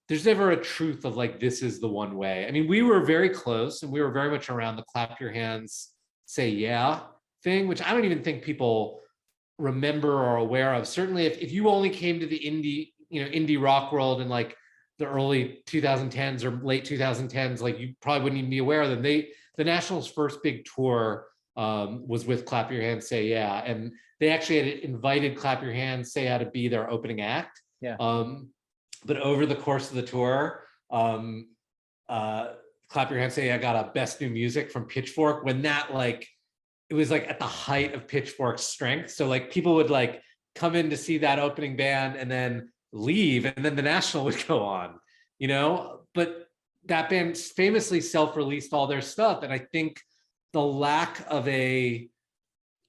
Speaker 3: a truth of like, this is the one way. I mean, we were very close, and we were very much around the clap your hands, say yeah thing, which I don't even think people remember or aware of. Certainly if you only came to the indie rock world in like the early 2010s or late 2010s, like you probably wouldn't even be aware of them. The National's first big tour was with Clap Your Hands, Say Yeah, and they actually had invited Clap Your Hands, Say Yeah to be their opening act.
Speaker 2: Yeah.
Speaker 3: But over the course of the tour, clap your hands, say I got a best new music from Pitchfork, when that like, it was like at the height of Pitchfork's strength. So like people would like come in to see that opening band and then leave, and then the National would go on, you know? But that band famously self-released all their stuff. And I think the lack of a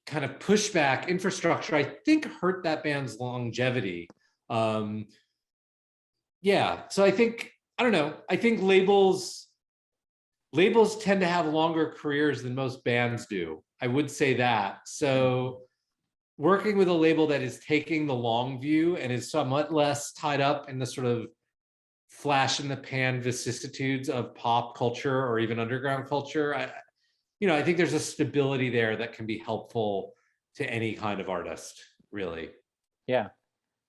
Speaker 3: kind of pushback infrastructure, I think hurt that band's longevity. Yeah, so I think, I don't know, I think labels tend to have longer careers than most bands do. I would say that. So working with a label that is taking the long view and is somewhat less tied up in the sort of flash in the pan vicissitudes of pop culture or even underground culture, I think there's a stability there that can be helpful to any kind of artist, really.
Speaker 2: Yeah.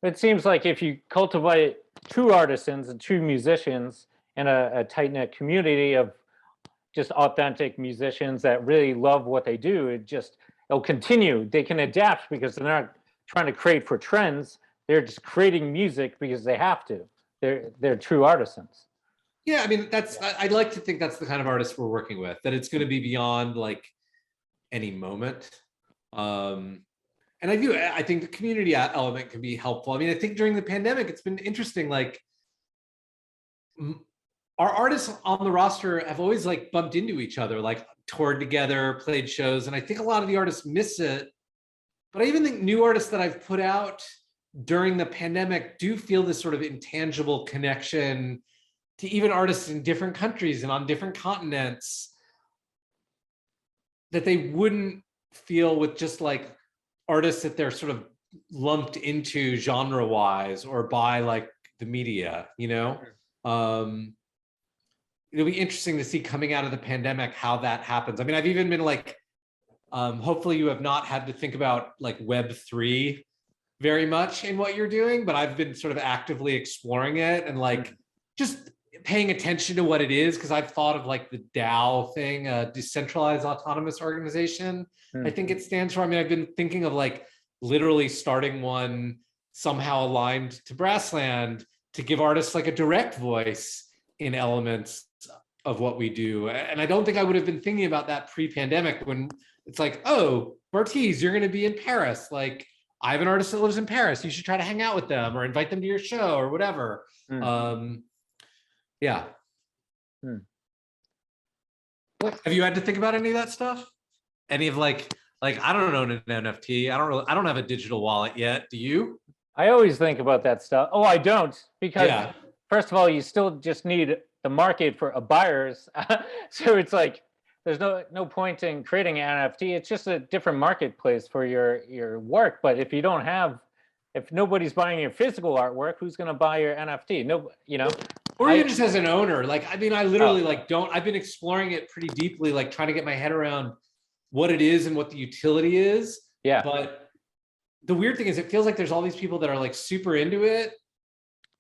Speaker 2: It seems like if you cultivate true artisans and true musicians and a tight-knit community of just authentic musicians that really love what they do, it'll continue. They can adapt because they're not trying to create for trends. They're just creating music because they have to. They're true artisans.
Speaker 3: Yeah, I mean, I'd like to think that's the kind of artist we're working with, that it's going to be beyond like any moment. And I think the community element can be helpful. I mean, I think during the pandemic, it's been interesting, like our artists on the roster have always like bumped into each other, like toured together, played shows. And I think a lot of the artists miss it. But I even think new artists that I've put out during the pandemic do feel this sort of intangible connection to even artists in different countries and on different continents that they wouldn't feel with just like artists that they're sort of lumped into genre wise or by like the media, It'll be interesting to see coming out of the pandemic how that happens. I mean, I've even been like, hopefully you have not had to think about like Web3 very much in what you're doing, but I've been sort of actively exploring it and like just paying attention to what it is, because I've thought of like the DAO thing, decentralized autonomous organization. I think it stands for. I mean, I've been thinking of like literally starting one somehow aligned to Brassland to give artists like a direct voice in elements of what we do. And I don't think I would have been thinking about that pre-pandemic, when it's like, oh, Bartiz, you're going to be in Paris. Like, I have an artist that lives in Paris. You should try to hang out with them or invite them to your show or whatever. Yeah. Have you had to think about any of that stuff? Any of like I don't own an NFT. I don't have a digital wallet yet. Do you?
Speaker 2: I always think about that stuff. Oh, I don't, because first of all, you still just need the market for buyers. So it's like there's no point in creating an NFT. It's just a different marketplace for your work. But if nobody's buying your physical artwork, who's going to buy your NFT? No,
Speaker 3: Or even just as an owner. Like, I mean, I literally I've been exploring it pretty deeply, like trying to get my head around what it is and what the utility is.
Speaker 2: Yeah.
Speaker 3: But the weird thing is it feels like there's all these people that are like super into it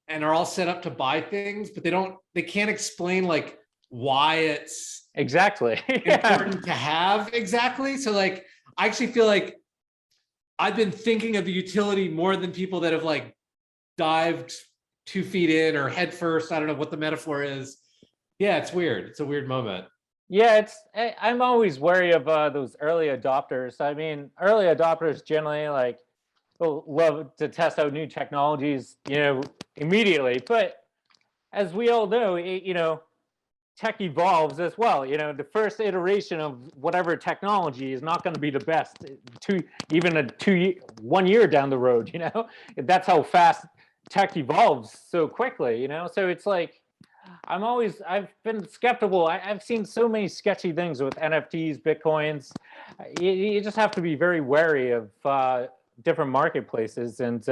Speaker 3: and are all set up to buy things, but they can't explain like why it's
Speaker 2: exactly
Speaker 3: important to have exactly. So like, I actually feel like I've been thinking of the utility more than people that have like dived 2 feet in or head first. I don't know what the metaphor is. Yeah, it's weird. It's a weird moment.
Speaker 2: Yeah, I'm always wary of those early adopters. I mean, early adopters generally like will love to test out new technologies, immediately. But as we all know, tech evolves as well. The first iteration of whatever technology is not going to be the best. 1 year down the road, that's how fast tech evolves so quickly. So it's like I've been skeptical. I've seen so many sketchy things with NFTs, Bitcoins. You just have to be very wary of different marketplaces. And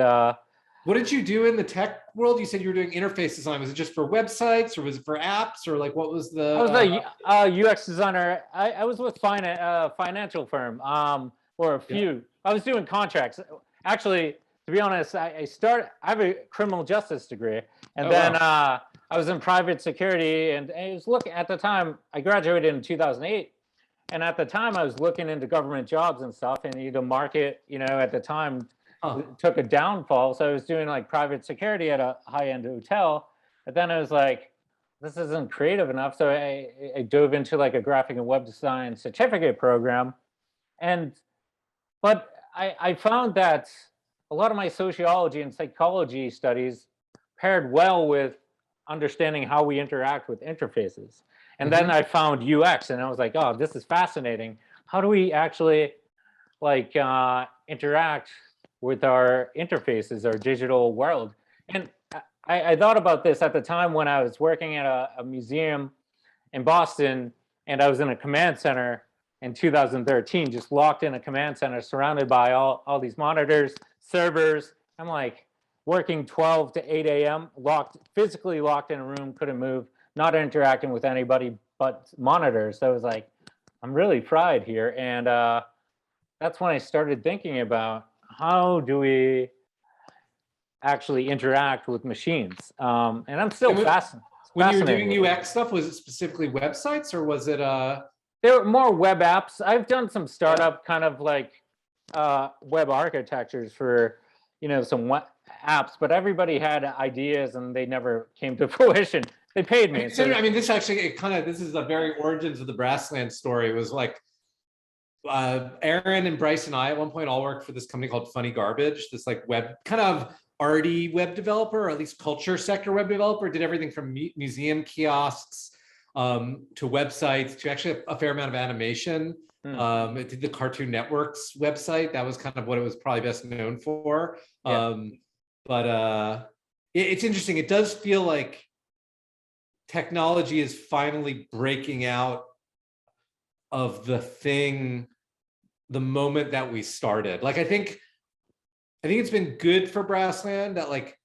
Speaker 3: what did you do in the tech world? You said you were doing interface design. Was it just for websites or was it for apps or like what was the?
Speaker 2: I was a UX designer. I was with a financial firm or a few. Yeah. I was doing contracts. Actually, to be honest, I have a criminal justice degree, and then I was in private security, and I was looking at the time. I graduated in 2008, and at the time I was looking into government jobs and stuff, and the market, at the time took a downfall. So I was doing like private security at a high-end hotel, but then I was like, this isn't creative enough. So I dove into like a graphic and web design certificate program. But I found that a lot of my sociology and psychology studies paired well with understanding how we interact with interfaces. And then I found UX and I was like, oh, this is fascinating. How do we actually like interact with our interfaces, our digital world? And I thought about this at the time when I was working at a museum in Boston, and I was in a command center in 2013, just locked in a command center, surrounded by all these monitors, servers. I'm like working 12 to 8 a.m., physically locked in a room, couldn't move, not interacting with anybody but monitors. So I was like, I'm really fried here. And that's when I started thinking about how do we actually interact with machines. And I'm still fascinated.
Speaker 3: When you were doing UX stuff, was it specifically websites or was it
Speaker 2: There were more web apps. I've done some startup kind of like web architectures for, some web apps, but everybody had ideas and they never came to fruition. They paid me.
Speaker 3: I mean, this actually this is the very origins of the Brassland story. It was like Aaron and Bryce and I at one point all worked for this company called Funny Garbage, this like web kind of arty web developer, or at least culture sector web developer, did everything from museum kiosks to websites to actually a fair amount of animation. It did the Cartoon Network's website. That was kind of what it was probably best known for.
Speaker 2: Yeah.
Speaker 3: It's interesting. It does feel like technology is finally breaking out of the thing the moment that we started. Like, I think it's been good for Brassland that like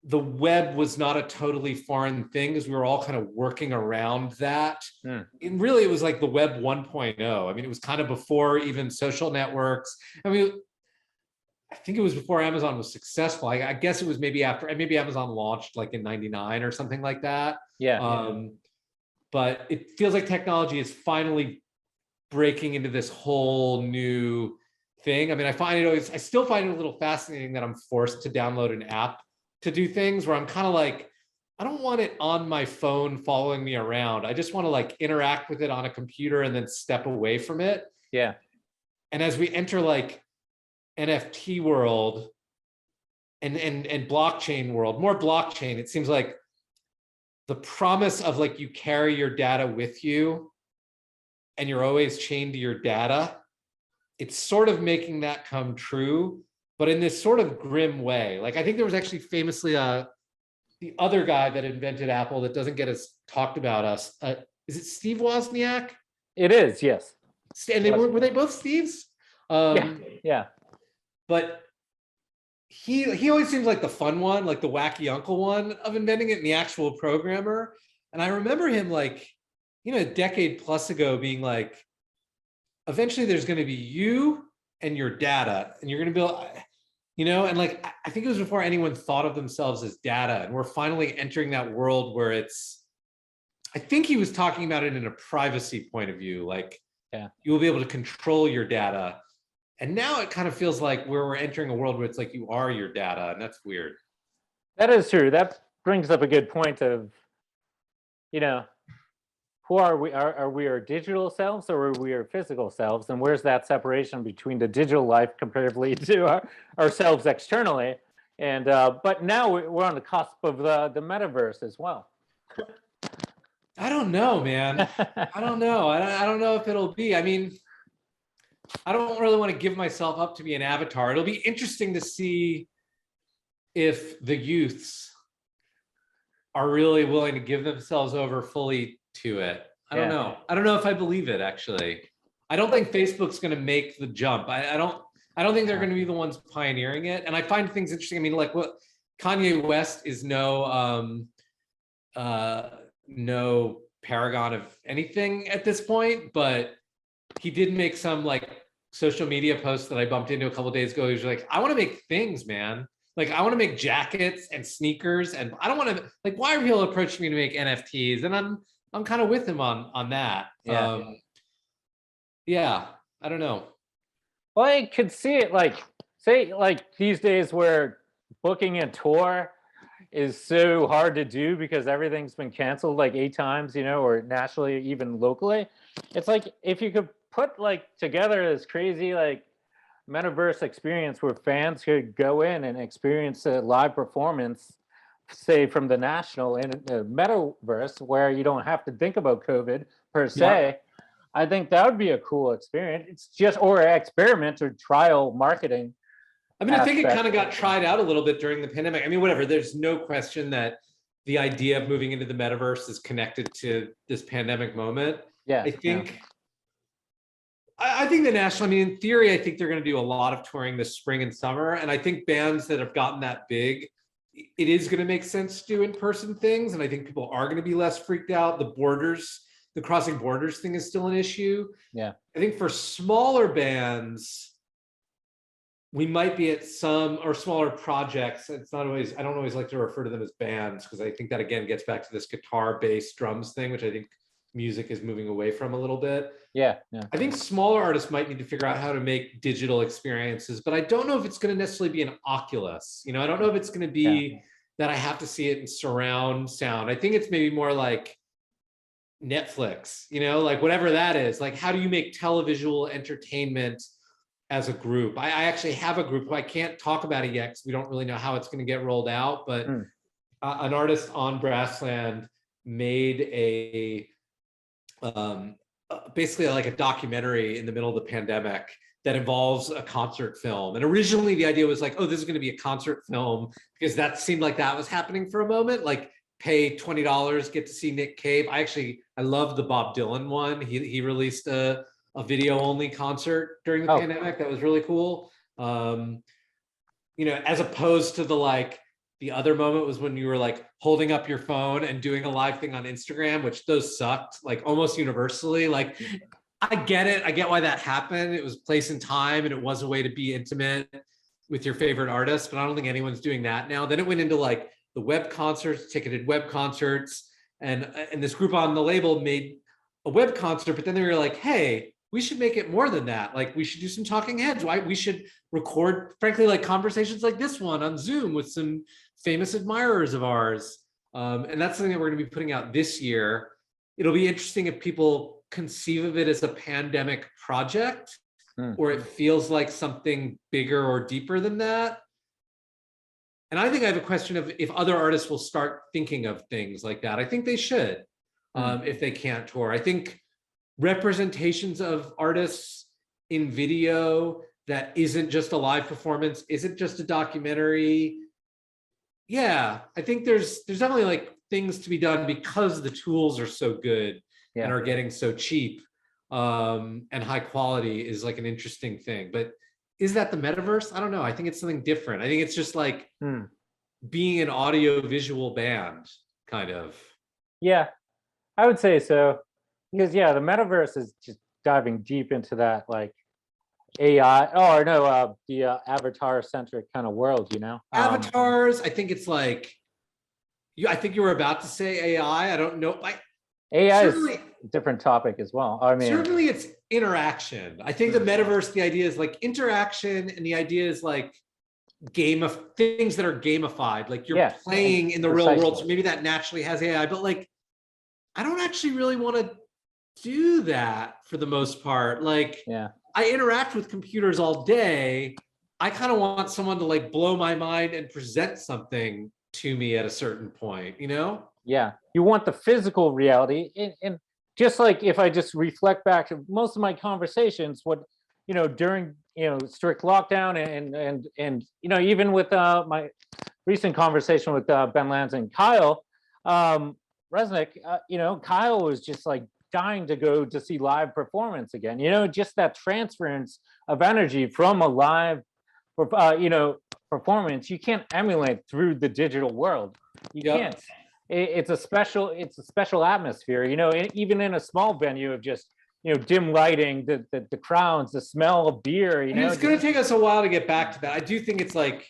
Speaker 3: the web was not a totally foreign thing because we were all kind of working around that. And really it was like the web 1.0. I mean, it was kind of before even social networks. I mean, I think it was before Amazon was successful. I guess it was maybe after, and maybe Amazon launched like in 99 or something like that.
Speaker 2: Yeah.
Speaker 3: But it feels like technology is finally breaking into this whole new thing. I mean, I still find it a little fascinating that I'm forced to download an app to do things where I'm kind of like, I don't want it on my phone following me around. I just want to like interact with it on a computer and then step away from it.
Speaker 2: Yeah.
Speaker 3: And as we enter like NFT world and blockchain world, more blockchain, it seems like the promise of like you carry your data with you and you're always chained to your data, it's sort of making that come true, but in this sort of grim way. Like, I think there was actually famously the other guy that invented Apple that doesn't get as talked about us. Is it Steve Wozniak?
Speaker 2: It is, yes.
Speaker 3: And were they both Steves?
Speaker 2: Yeah.
Speaker 3: But he always seems like the fun one, like the wacky uncle one of inventing it, and the actual programmer. And I remember him like, a decade plus ago being like, eventually there's going to be you and your data, and you're going to build, and like, I think it was before anyone thought of themselves as data. And we're finally entering that world where I think he was talking about it in a privacy point of view. Like, you will be able to control your data. And now it kind of feels like we're entering a world where it's like you are your data, and that's weird.
Speaker 2: That is true. That brings up a good point of, who are we? Are we our digital selves or are we our physical selves? And where's that separation between the digital life comparatively to ourselves externally? And but now we're on the cusp of the metaverse as well.
Speaker 3: I don't know, man. I don't know. I don't know if it'll be. I mean, I don't really want to give myself up to be an avatar. It'll be interesting to see if the youths are really willing to give themselves over fully to it. I don't know. I don't know if I believe it, actually. I don't think Facebook's going to make the jump. I don't think they're going to be the ones pioneering it. And I find things interesting. I mean, like, what Kanye West is no paragon of anything at this point, but he did make some like social media posts that I bumped into a couple of days ago. He was like, I want to make things, man. Like, I want to make jackets and sneakers, and I don't want to, like, why are people approaching me to make NFTs? And I'm kind of with him on that. Yeah, I don't know.
Speaker 2: Well, I could see it like, say, like these days where booking a tour, is so hard to do because everything's been canceled like 8 times, or nationally, even locally. It's like if you could put like together this crazy like metaverse experience where fans could go in and experience a live performance, say from the National in the metaverse, where you don't have to think about COVID per se. I think that would be a cool experience. It's just or experiment or trial marketing.
Speaker 3: I mean, I think it
Speaker 2: aspect.
Speaker 3: kind of got tried out a little bit during the pandemic. I mean, whatever, there's no question that the idea of moving into the metaverse is connected to this pandemic moment.
Speaker 2: Yeah,
Speaker 3: I think I think the National, I mean, in theory, I think they're going to do a lot of touring this spring and summer. And I think bands that have gotten that big, it is going to make sense to do in-person things. And I think people are going to be less freaked out. The crossing borders thing is still an issue.
Speaker 2: Yeah.
Speaker 3: I think for smaller bands, we might be at some or smaller projects. It's not always, I don't always like to refer to them as bands because I think that again gets back to this guitar, bass, drums thing, which I think music is moving away from a little bit.
Speaker 2: Yeah.
Speaker 3: I think smaller artists might need to figure out how to make digital experiences, but I don't know if it's going to necessarily be an Oculus. I don't know if it's going to be that I have to see it in surround sound. I think it's maybe more like Netflix, like whatever that is. Like, how do you make televisual entertainment as a group? I actually have a group who I can't talk about it yet because we don't really know how it's going to get rolled out, but an artist on Brassland made basically like a documentary in the middle of the pandemic that involves a concert film. And originally the idea was like, oh, this is going to be a concert film because that seemed like that was happening for a moment, like pay $20, get to see Nick Cave. I love the Bob Dylan one. He released a video only concert during the pandemic. That was really cool. As opposed to the other moment was when you were like holding up your phone and doing a live thing on Instagram, which those sucked like almost universally. Like, I get it. I get why that happened. It was place and time and it was a way to be intimate with your favorite artist, but I don't think anyone's doing that now. Then it went into like the web concerts, ticketed web concerts. And this group on the label made a web concert, but then they were like, hey, we should make it more than that. Like, we should do some talking heads. We should record, frankly, like conversations like this one on Zoom with some famous admirers of ours. And that's something that we're going to be putting out this year. It'll be interesting if people conceive of it as a pandemic project, or it feels like something bigger or deeper than that. And I think I have a question of if other artists will start thinking of things like that. I think they should, if they can't tour. I think representations of artists in video that isn't just a live performance, isn't just a documentary. Yeah, I think there's definitely like things to be done because the tools are so good and are getting so cheap, and high quality is like an interesting thing. But is that the metaverse? I don't know. I think it's something different. I think it's just like being an audio visual band, kind of.
Speaker 2: Yeah, I would say so. Because the metaverse is just diving deep into that like AI. Oh no, the avatar-centric kind of world.
Speaker 3: Avatars. I think it's like I think you were about to say AI. I don't know.
Speaker 2: AI is a different topic as well. I mean,
Speaker 3: certainly it's interaction. I think the metaverse, the idea is like interaction, and the idea is like things that are gamified. Like you're playing in the real world, so maybe that naturally has AI. But like, I don't actually really want to do that for the most part. Like, I interact with computers all day. I kind of want someone to like blow my mind and present something to me at a certain point,
Speaker 2: Yeah, you want the physical reality, and just like if I just reflect back to most of my conversations, during strict lockdown and even with my recent conversation with Ben Lanz and Kyle Resnick, Kyle was just like dying to go to see live performance again. Just that transference of energy from a live performance you can't emulate through the digital world. You can't. It's a special atmosphere, even in a small venue of just dim lighting, the crowds, the smell of beer.
Speaker 3: It's going to take us a while to get back to that. I do think it's like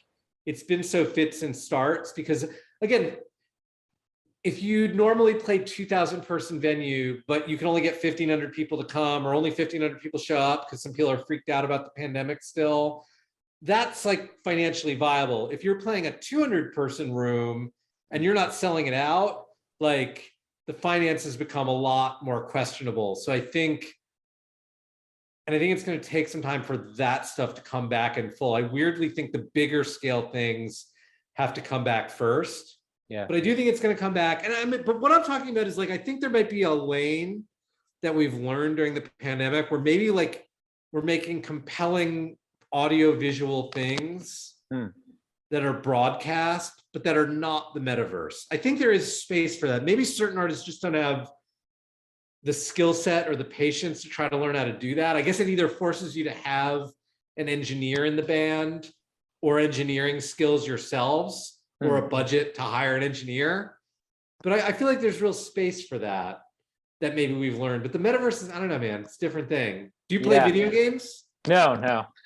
Speaker 3: it's been so fits and starts because again, if you normally play 2,000 person venue, but you can only get 1,500 people to come, or only 1,500 people show up because some people are freaked out about the pandemic still, that's like financially viable. If you're playing a 200 person room and you're not selling it out, like the finances become a lot more questionable. So I think it's going to take some time for that stuff to come back in full. I weirdly think the bigger scale things have to come back first.
Speaker 2: Yeah.
Speaker 3: But I do think it's going to come back. But what I'm talking about is like, I think there might be a lane that we've learned during the pandemic where maybe like we're making compelling audio visual things that are broadcast, but that are not the metaverse. I think there is space for that. Maybe certain artists just don't have the skill set or the patience to try to learn how to do that. I guess it either forces you to have an engineer in the band or engineering skills yourselves or a budget to hire an engineer. But I feel like there's real space for that maybe we've learned. But the metaverse is, I don't know, man, it's a different thing. Do you play video games?
Speaker 2: No.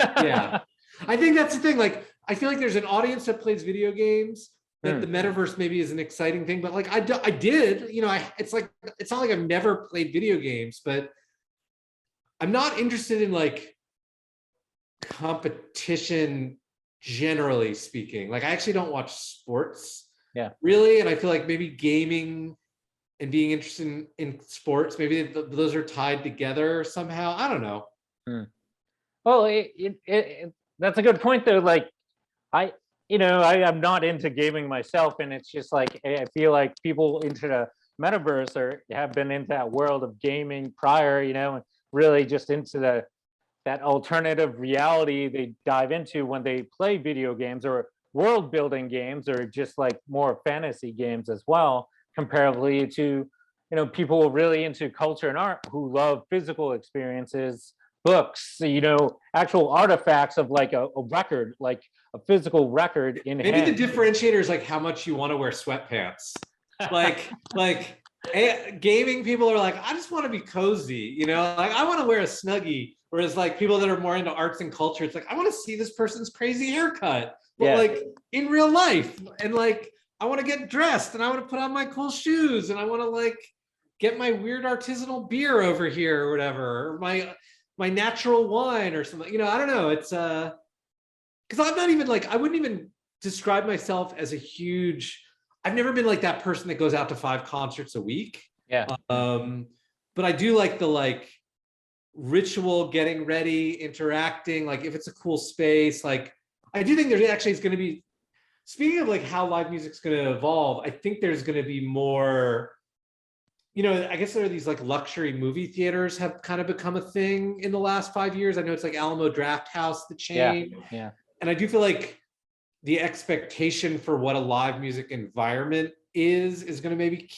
Speaker 3: Yeah. I think that's the thing. Like, I feel like there's an audience that plays video games, that the metaverse maybe is an exciting thing, but like I did, it's not like I've never played video games, but I'm not interested in like competition, generally speaking. Like I actually don't watch sports really. And I feel like maybe gaming and being interested in sports, maybe those are tied together somehow. I don't know.
Speaker 2: Well, that's a good point though. Like I'm not into gaming myself, and it's just like I feel like people into the metaverse have been into that world of gaming prior, and really just into that alternative reality they dive into when they play video games or world building games or just like more fantasy games as well, comparatively to people really into culture and art who love physical experiences, books, actual artifacts of like a record, like a physical record in
Speaker 3: maybe
Speaker 2: hand.
Speaker 3: The differentiator is like how much you want to wear sweatpants. like gaming people are like, I just want to be cozy, like I want to wear a Snuggie. Whereas like people that are more into arts and culture, it's like, I want to see this person's crazy haircut, but like in real life, and like I want to get dressed and I want to put on my cool shoes and I want to like get my weird artisanal beer over here or whatever, or my natural wine or something. I don't know. It's because I'm not even like, I wouldn't even describe myself as I've never been like that person that goes out to 5 concerts a week. But I do like the ritual, getting ready, interacting, like if it's a cool space, like I do think there actually is going to be, speaking of like how live music's going to evolve, I think there's going to be more, I guess there are these like luxury movie theaters have kind of become a thing in the last 5 years. I know it's like Alamo Drafthouse, the chain.
Speaker 2: Yeah.
Speaker 3: And I do feel like the expectation for what a live music environment is going to maybe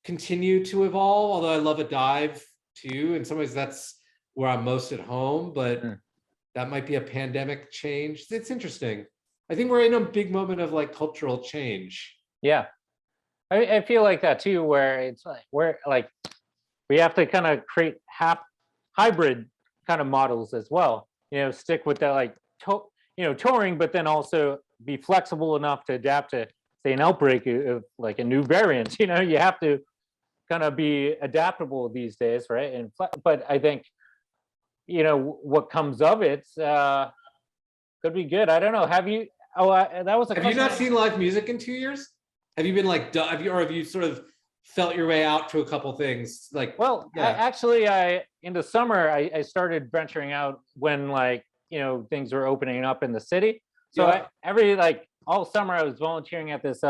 Speaker 3: continue to evolve. Although I love a dive too. In some ways that's where I'm most at home, but that might be a pandemic change. It's interesting. I think we're in a big moment of like cultural change.
Speaker 2: Yeah. I feel like that too, where it's like we have to kind of create hybrid kind of models as well. Stick with that like touring, but then also be flexible enough to adapt to say an outbreak of like a new variant. You have to kind of be adaptable these days, right? But I think what comes of it could be good. I don't know. Have you? That was a.
Speaker 3: Have you not seen live music in 2 years? Have you been like, have you sort of felt your way out to a couple things? Like,
Speaker 2: well, in the summer, I started venturing out when things were opening up in the city. So all summer I was volunteering at this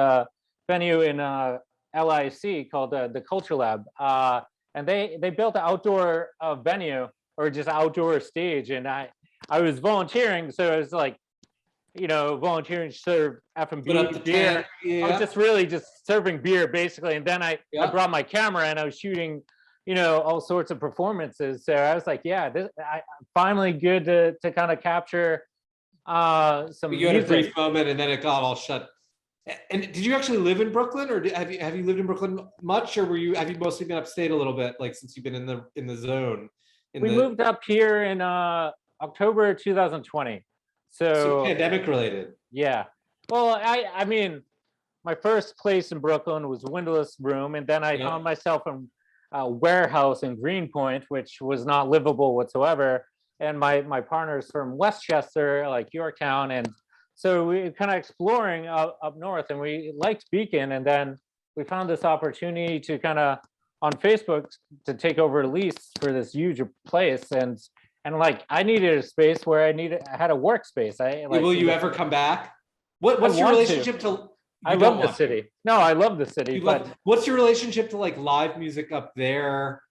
Speaker 2: venue in LIC called the Culture Lab. And they built an outdoor venue or just outdoor stage. And I was volunteering. So it was like, volunteering to serve F&B beer. I was just serving beer basically. And then I brought my camera and I was shooting, all sorts of performances. So I was like, finally good to kind of capture some
Speaker 3: you had
Speaker 2: music.
Speaker 3: a brief moment and then it got all shut. And did you actually live in Brooklyn, or have you lived in Brooklyn much, or have you mostly been upstate a little bit, like since you've been in the zone?
Speaker 2: We moved up here in October 2020. So
Speaker 3: pandemic related.
Speaker 2: Yeah. Well, I mean, my first place in Brooklyn was Windowless Room, and then I found myself in a warehouse in Greenpoint, which was not livable whatsoever. And my partner's from Westchester, like Yorktown, and So we kind of exploring up north, and we liked Beacon, and then we found this opportunity to kind of on Facebook to take over a lease for this huge place, and like I needed a space where I had a workspace.
Speaker 3: Will you ever come back?
Speaker 2: I
Speaker 3: What's your
Speaker 2: want to.
Speaker 3: relationship to?
Speaker 2: I
Speaker 3: You don't
Speaker 2: love the
Speaker 3: want to.
Speaker 2: city. No, I love the city,
Speaker 3: You
Speaker 2: but
Speaker 3: love, what's your relationship to like live music up there?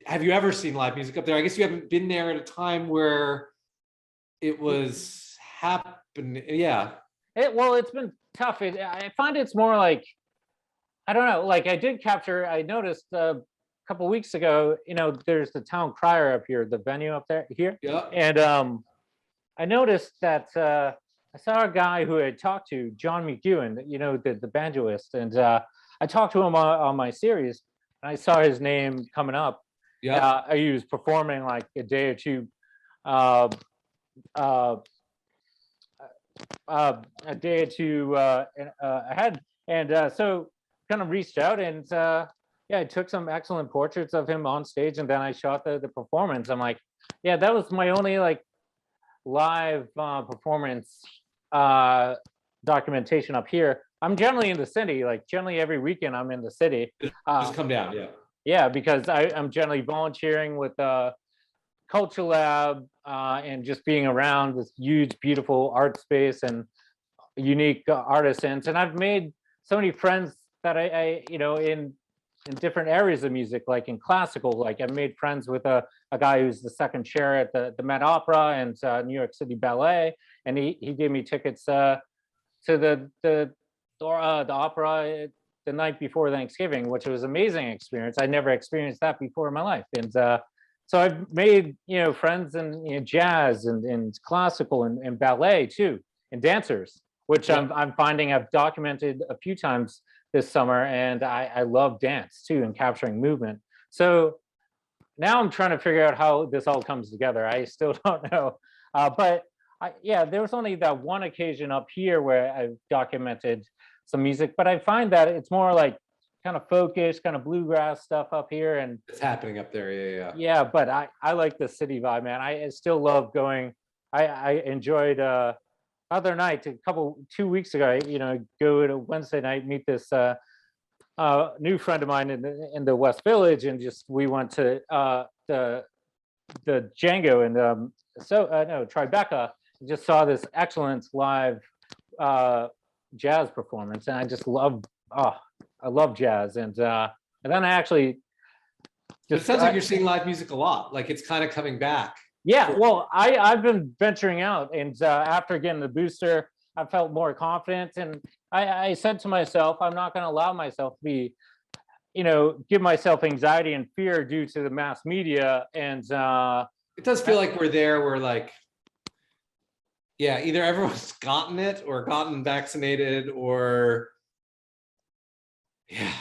Speaker 3: Have you ever seen live music up there? I guess you haven't been there at a time where it was happening. Yeah.
Speaker 2: it's been tough. I find it's more like, I don't know, like I noticed a couple weeks ago, there's the town crier up here, the venue up there here.
Speaker 3: Yeah.
Speaker 2: And I noticed that I saw a guy who I talked to, John McEwen, the banjoist, and I talked to him on my series, and I saw his name coming up.
Speaker 3: Yeah.
Speaker 2: He was performing like a day or two uh, uh, ahead, and so kind of reached out, and I took some excellent portraits of him on stage, and then I shot the performance. I'm like, yeah, that was my only like live performance documentation up here. I'm generally in the city, like generally every weekend I'm in the city.
Speaker 3: Just come down. Yeah.
Speaker 2: Yeah, because I'm generally volunteering with Culture Lab and just being around this huge, beautiful art space and unique artisans. And I've made so many friends that I in different areas of music, like in classical, like I've made friends with a guy who's the second chair at the Met Opera and New York City Ballet. And he gave me tickets to the opera the night before Thanksgiving, which was an amazing experience. I never experienced that before in my life. And so I've made, friends in jazz and classical and ballet too, and dancers, which
Speaker 3: Yeah.
Speaker 2: I'm finding I've documented a few times this summer, and I love dance too and capturing movement. So now I'm trying to figure out how this all comes together. I still don't know, but there was only that one occasion up here where I've documented some music, but I find that it's more like kind of focused, kind of bluegrass stuff up here, and
Speaker 3: It's happening up there. Yeah.
Speaker 2: yeah, but I like the city vibe, man. I still love going. I enjoyed other night, 2 weeks ago, go to Wednesday night, meet this new friend of mine in the West Village, and just we went to the Django and no, Tribeca, and just saw this excellent live jazz performance, and I just love I love jazz, and then I actually
Speaker 3: It sounds like you're seeing live music a lot. Like it's kind of coming back.
Speaker 2: Yeah, well, I've been venturing out, and after getting the booster, I felt more confident, and I said to myself, I'm not going to allow myself to be, give myself anxiety and fear due to the mass media, and
Speaker 3: It does feel like we're there. We're like, yeah, either everyone's gotten it or gotten vaccinated, or yeah,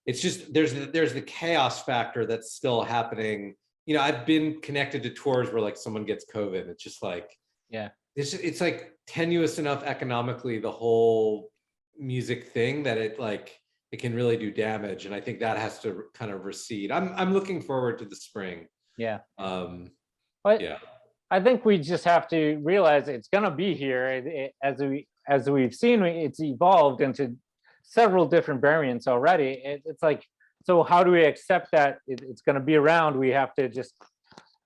Speaker 3: it's just there's the chaos factor that's still happening. I've been connected to tours where like someone gets COVID. It's just like,
Speaker 2: yeah,
Speaker 3: it's like tenuous enough economically, the whole music thing, that it can really do damage. And I think that has to kind of recede. I'm looking forward to the spring.
Speaker 2: yeah.
Speaker 3: But
Speaker 2: yeah, I think we just have to realize it's going to be here. As we've seen, it's evolved into several different variants already. It's like, so how do we accept that it's going to be around? We have to just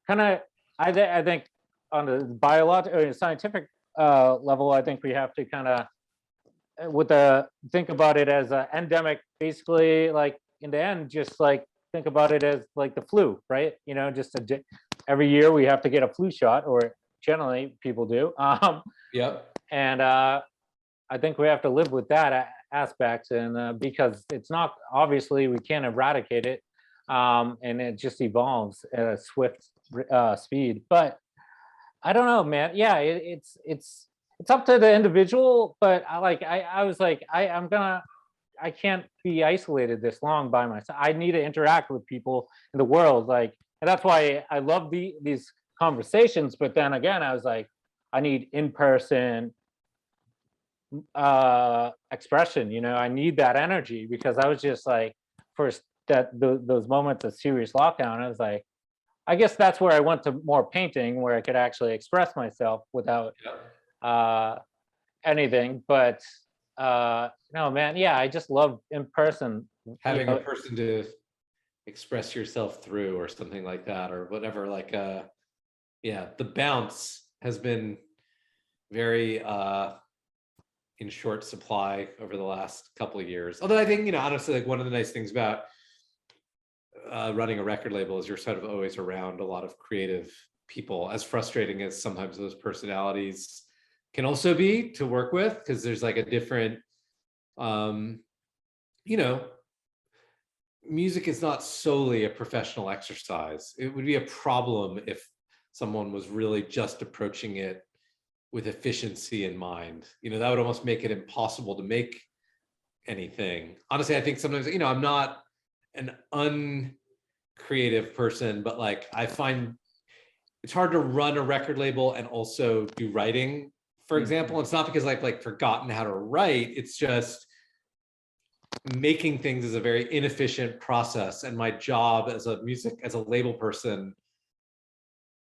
Speaker 2: kind of, I think on the biological or scientific level, I think we have to kind of think about it as an endemic, basically, like in the end, just like think about it as like the flu, right? Just every year we have to get a flu shot, or generally people do.
Speaker 3: Yep.
Speaker 2: And I think we have to live with that aspect, and because it's not, obviously we can't eradicate it, and it just evolves at a swift speed. But I don't know, man. Yeah, it's up to the individual, but I was like, I can't be isolated this long by myself. I need to interact with people in the world, and that's why I love these conversations. But then again, I was like, I need in-person expression. I need that energy, because I was just like, first those moments of serious lockdown, I was like, I guess that's where I went to more painting, where I could actually express myself without anything, but no, man, yeah, I just love in person.
Speaker 3: Having a person to express yourself through or something like that, or whatever, like yeah, the bounce has been very in short supply over the last couple of years. Although I think, honestly, like one of the nice things about running a record label is you're sort of always around a lot of creative people, as frustrating as sometimes those personalities can also be to work with, because there's like a different, music is not solely a professional exercise. It would be a problem if someone was really just approaching it with efficiency in mind. That would almost make it impossible to make anything. Honestly, I think sometimes, I'm not an uncreative person, but like I find it's hard to run a record label and also do writing, for example. It's not because I've like forgotten how to write. It's just making things is a very inefficient process. And my job as a label person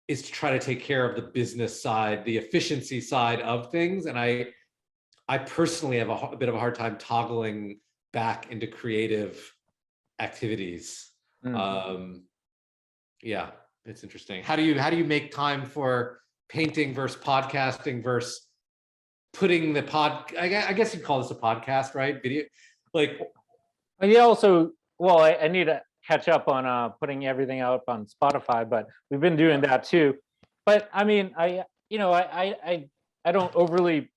Speaker 3: is to try to take care of the business side, the efficiency side of things. And I personally have a bit of a hard time toggling back into creative activities. Yeah, it's interesting. How do you make time for painting versus podcasting versus putting the I guess you'd call this a podcast, right? Video, like.
Speaker 2: And yeah, also, well, I need to catch up on putting everything out on Spotify, but we've been doing that too. But I mean, I don't overly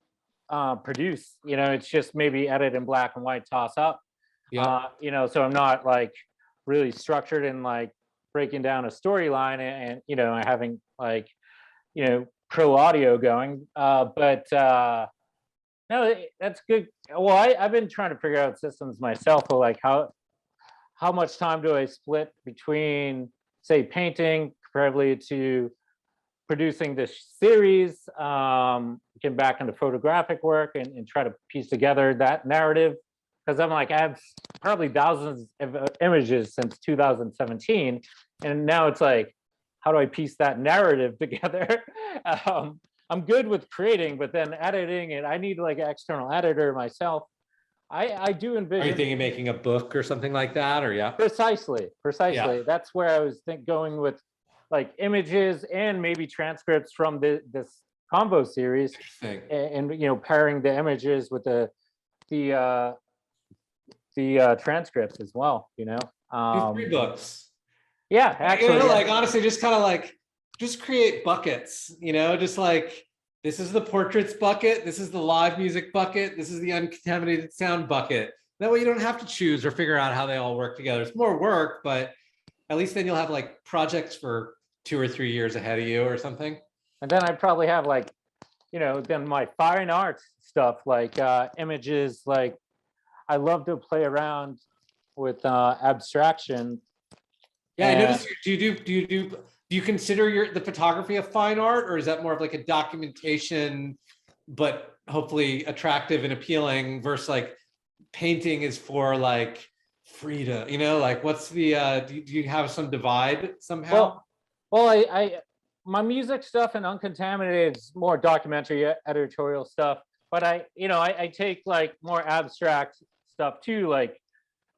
Speaker 2: produce. It's just maybe edit in black and white, toss up.
Speaker 3: Yeah.
Speaker 2: So I'm not like really structured in like breaking down a storyline and having like pro audio going. But no, that's good. Well, I've been trying to figure out systems myself, or like how much time do I split between, say, painting, preferably, to producing this series, get back into photographic work and try to piece together that narrative. Because I'm like, I have probably thousands of images since 2017. And now it's like, how do I piece that narrative together? I'm good with creating, but then editing it, I need like an external editor myself. I do envision.
Speaker 3: Are you thinking of making a book or something like that, or yeah?
Speaker 2: Precisely.
Speaker 3: Yeah.
Speaker 2: That's where I was going with, like, images and maybe transcripts from this combo series, and pairing the images with the transcripts as well.
Speaker 3: Do 3 books.
Speaker 2: Yeah, actually,
Speaker 3: like honestly, just kind of like just create buckets. Just like, this is the portraits bucket, this is the live music bucket, this is the uncontaminated sound bucket. That way you don't have to choose or figure out how they all work together. It's more work, but at least then you'll have like projects for 2 or 3 years ahead of you or something.
Speaker 2: And then I probably have like, then my fine arts stuff, like images. Like, I love to play around with abstraction.
Speaker 3: Yeah, I noticed. Do you consider the photography a fine art, or is that more of like a documentation, but hopefully attractive and appealing, versus like painting is for like freedom? Like, what's the do you have some divide somehow?
Speaker 2: Well, I my music stuff and uncontaminated is more documentary editorial stuff, but I take like more abstract stuff too, like,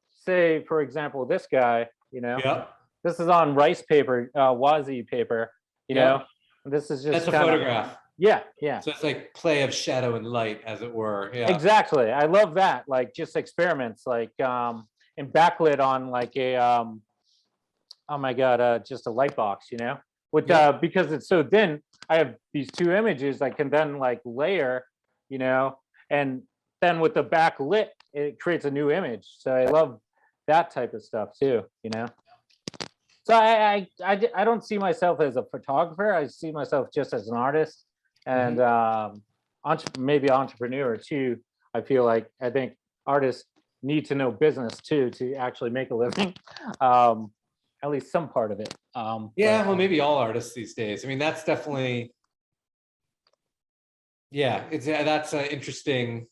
Speaker 2: say, for example, this guy,
Speaker 3: Yeah.
Speaker 2: This is on rice paper, washi paper, know. This is just
Speaker 3: that's a photograph.
Speaker 2: Yeah.
Speaker 3: So it's like play of shadow and light, as it were. Yeah.
Speaker 2: Exactly. I love that. Like, just experiments, like and backlit on like a oh my god, just a light box, with because it's so thin. I have these 2 images I can then like layer, and then with the backlit, it creates a new image. So I love that type of stuff too, So I don't see myself as a photographer. I see myself just as an artist and maybe entrepreneur too. I think artists need to know business too to actually make a living, at least some part of it.
Speaker 3: Well, maybe all artists these days. I mean, that's definitely. Yeah, that's an interesting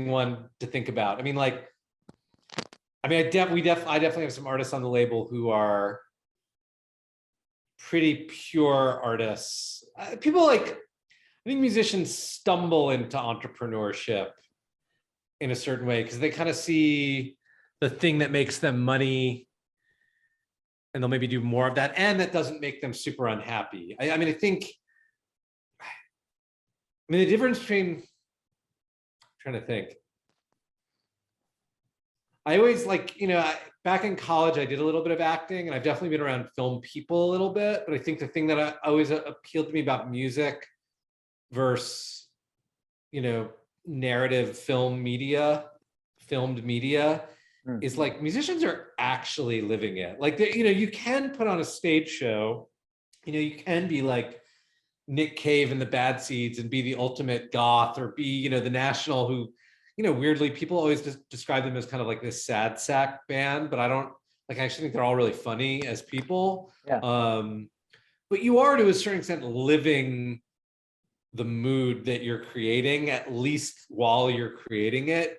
Speaker 3: one to think about. I mean, like, I definitely have some artists on the label who are pretty pure artists. People like, I think musicians stumble into entrepreneurship in a certain way because they kind of see the thing that makes them money and they'll maybe do more of that, and that doesn't make them super unhappy. I mean, the difference between, I'm trying to think. I always back in college, I did a little bit of acting, and I've definitely been around film people a little bit. But I think the thing that always appealed to me about music versus, narrative filmed media, is like musicians are actually living it. Like, you can put on a stage show, you can be like Nick Cave in the Bad Seeds and be the ultimate goth, or be, the National, who, weirdly people always just describe them as kind of like this sad sack band, but I don't like, I actually think they're all really funny as people.
Speaker 2: Yeah.
Speaker 3: But you are to a certain extent living the mood that you're creating, at least while you're creating it.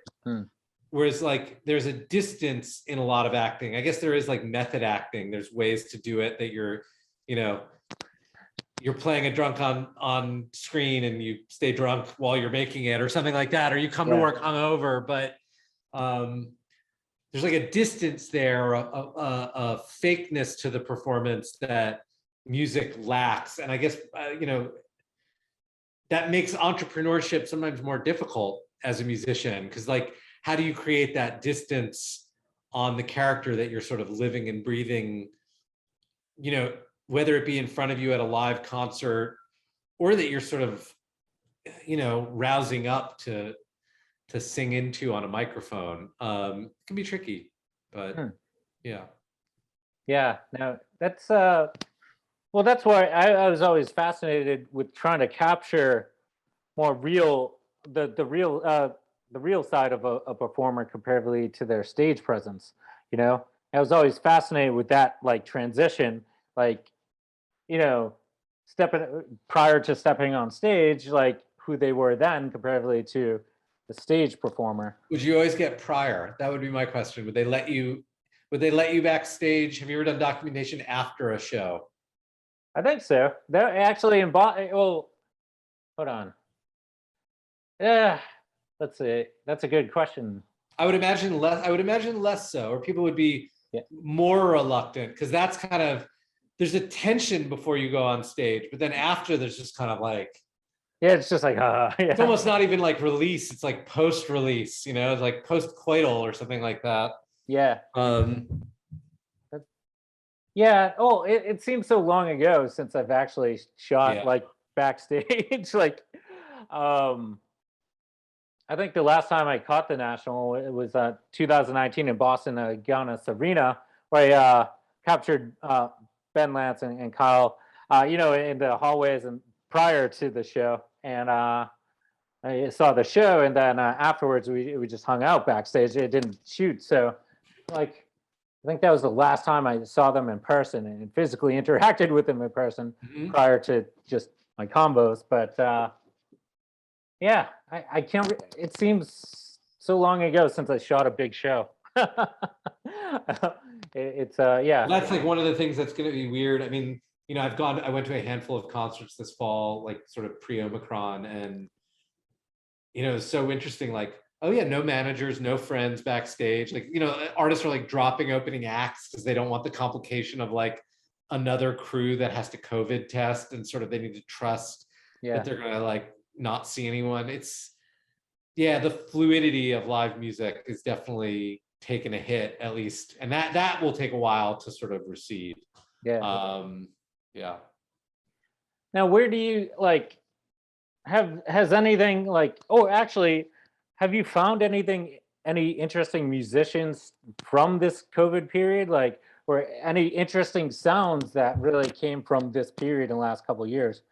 Speaker 3: Whereas like there's a distance in a lot of acting. I guess there is like method acting. There's ways to do it that you're playing a drunk on screen and you stay drunk while you're making it or something like that, or you come to work hungover, but there's like a distance there, a fakeness to the performance that music lacks. And I guess, that makes entrepreneurship sometimes more difficult as a musician, because like, how do you create that distance on the character that you're sort of living and breathing, whether it be in front of you at a live concert or that you're sort of, rousing up to sing into on a microphone. It can be tricky, but yeah.
Speaker 2: Yeah, no, that's well, that's why I was always fascinated with trying to capture more real, the real side of a performer comparatively to their stage presence. I was always fascinated with that, like, transition, like, stepping prior to stepping on stage, like who they were then comparatively to the stage performer.
Speaker 3: Would you always get prior? That would be my question. Would they let you backstage? Have you ever done documentation after a show?
Speaker 2: I think so. They're actually in well, hold on. Yeah, let's see. That's a good question.
Speaker 3: I would imagine less so, or people would be more reluctant, because that's kind of, there's a tension before you go on stage, but then after there's just kind of like,
Speaker 2: it's just like,
Speaker 3: it's almost not even like release, it's like post-release, it's like post-coital or something like that.
Speaker 2: Yeah.
Speaker 3: Yeah.
Speaker 2: Oh, it seems so long ago since I've actually shot like backstage. Like, I think the last time I caught the National, it was 2019 in Boston, Giannis Arena, where I captured Ben Lance and Kyle, in the hallways and prior to the show. And I saw the show, and then afterwards we just hung out backstage. It didn't shoot, so like, I think that was the last time I saw them in person and physically interacted with them in person prior to just my combos. But I can't. It seems so long ago since I shot a big show. It's
Speaker 3: That's like one of the things that's going to be weird. I mean, I went to a handful of concerts this fall, like sort of pre-Omicron, and it's so interesting. Like, oh yeah, no managers, no friends backstage. Like, artists are like dropping opening acts because they don't want the complication of like another crew that has to COVID test, and sort of they need to trust that they're gonna like not see anyone. It's the fluidity of live music is definitely taken a hit, at least, and that will take a while to sort of recede.
Speaker 2: Now, where do you like has anything like, actually, have you found any interesting musicians from this COVID period, like, or any interesting sounds that really came from this period in the last couple of years?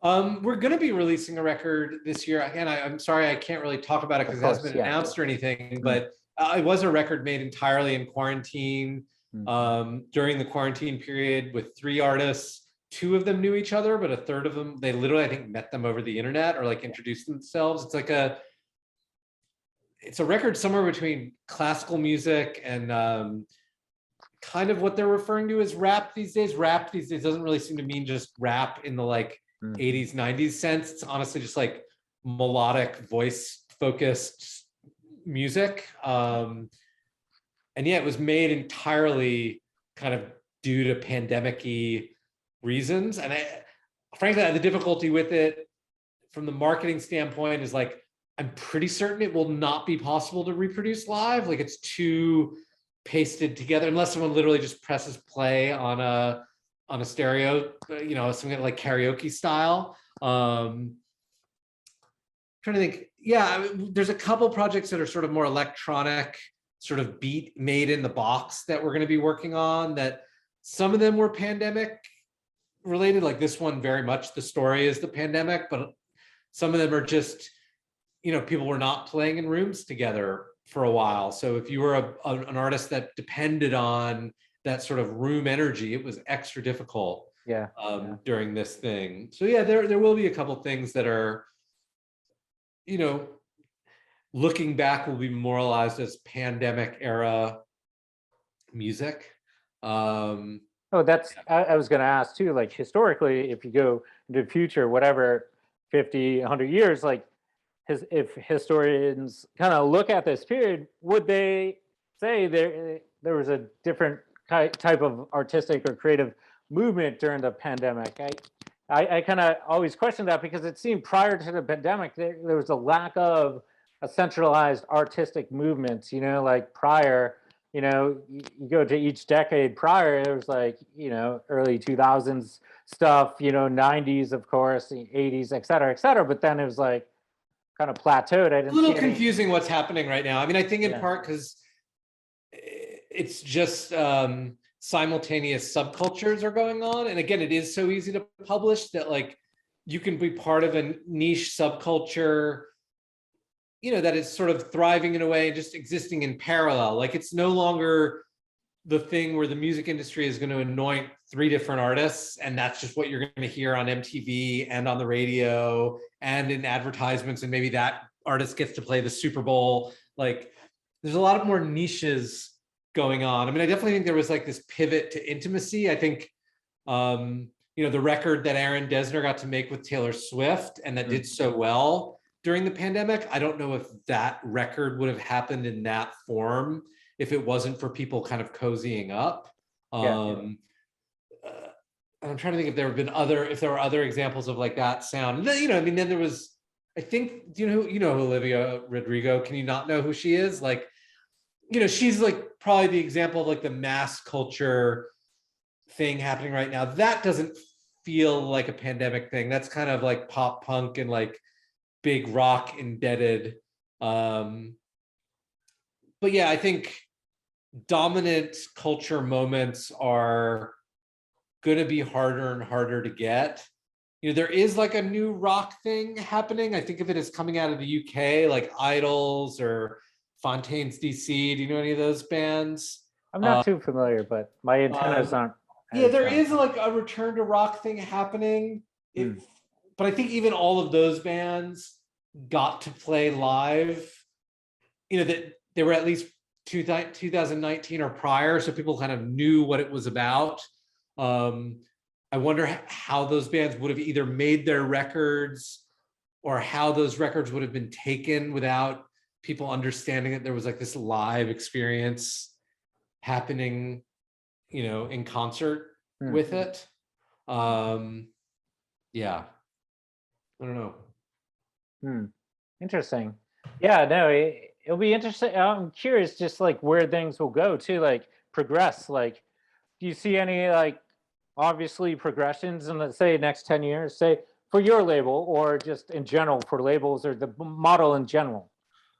Speaker 3: We're going to be releasing a record this year. Again, I'm sorry I can't really talk about it because it hasn't been announced or anything, but it was a record made entirely in quarantine, during the quarantine period, with 3 artists. 2 of them knew each other, but a third of them, they literally, I think, met them over the internet or like introduced themselves. It's a record somewhere between classical music and kind of what they're referring to as rap these days. Rap these days doesn't really seem to mean just rap in the like
Speaker 2: Mm.
Speaker 3: 80s, 90s sense. It's honestly just like melodic, voice focused music. And yeah, it was made entirely kind of due to pandemic-y reasons. And frankly, the difficulty with it from the marketing standpoint is like, I'm pretty certain it will not be possible to reproduce live. Like it's too pasted together, unless someone literally just presses play on a stereo, you know, something like karaoke style. Trying to think. Yeah, I mean, there's a couple projects that are sort of more electronic, sort of beat made in the box that we're going to be working on, that some of them were pandemic related, like this one very much the story is the pandemic, but some of them are just, you know, people were not playing in rooms together for a while. So if you were an artist that depended on that sort of room energy, it was extra difficult
Speaker 2: Yeah.
Speaker 3: during this thing. So yeah, there will be a couple things that are, you know, looking back will be memorialized as pandemic era music.
Speaker 2: Oh, that's, I was going to ask too, like historically, if you go into the future, whatever, 50, 100 years, like if historians kind of look at this period, would they say there was a different type of artistic or creative movement during the pandemic? I kind of always question that, because it seemed prior to the pandemic, there was a lack of a centralized artistic movement, you know, like prior, you know, you go to each decade prior, there was like, you know, early 2000s stuff, you know, 90s, of course, the 80s, et cetera, but then it was like kind of plateaued. I
Speaker 3: a
Speaker 2: didn't
Speaker 3: little
Speaker 2: see any.
Speaker 3: confusing what's happening right now. I mean, I think in
Speaker 2: Yeah.
Speaker 3: part because it's just simultaneous subcultures are going on. And again, it is so easy to publish that like you can be part of a niche subculture, you know, that is sort of thriving in a way, just existing in parallel. Like it's no longer the thing where the music industry is going to anoint 3 different artists, and that's just what you're going to hear on MTV and on the radio and in advertisements, and maybe that artist gets to play the Super Bowl. Like there's a lot of more niches going on. I mean, I definitely think there was like this pivot to intimacy. I think you know, the record that Aaron Dessner got to make with Taylor Swift and that did so well during the pandemic, I don't know if that record would have happened in that form if it wasn't for people kind of cozying up. I'm trying to think if there have been if there were other examples of like that sound. You know, I mean, then there was, I think, you know Olivia Rodrigo? Can you not know who she is? Like, you know, she's like probably the example of like the mass culture thing happening right now. That doesn't feel like a pandemic thing. That's kind of like pop punk and like big rock indebted. But yeah, I think dominant culture moments are going to be harder and harder to get. You know, there is like a new rock thing happening. I think of it as coming out of the UK, like Idols or Fontaines DC. Do you know any of those bands?
Speaker 2: I'm not too familiar, but my antennas aren't.
Speaker 3: Yeah, there is like a return to rock thing happening. But I think even all of those bands got to play live, you know, that they were at least 2019 or prior, so people kind of knew what it was about. I wonder how those bands would have either made their records or how those records would have been taken without people understanding that there was like this live experience happening, you know, in concert with it. Yeah, I don't know.
Speaker 2: Interesting. Yeah, no, it'll be interesting. I'm curious just like where things will go to, like progress. Like, do you see any like obviously progressions in the say next 10 years, say for your label or just in general for labels or the model in general?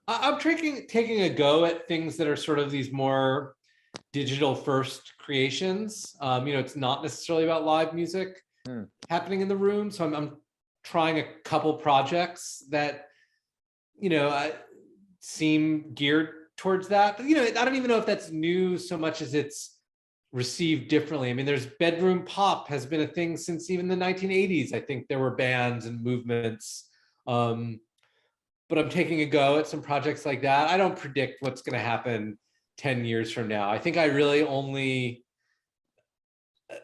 Speaker 3: I'm taking a go at things that are sort of these more digital first creations. You know, it's not necessarily about live music happening in the room. So I'm trying a couple projects that, you know, seem geared towards that. You know, I don't even know if that's new so much as it's received differently. I mean, there's bedroom pop has been a thing since even the 1980s. I think there were bands and movements. But I'm taking a go at some projects like that. I don't predict what's going to happen 10 years from now. I think I really only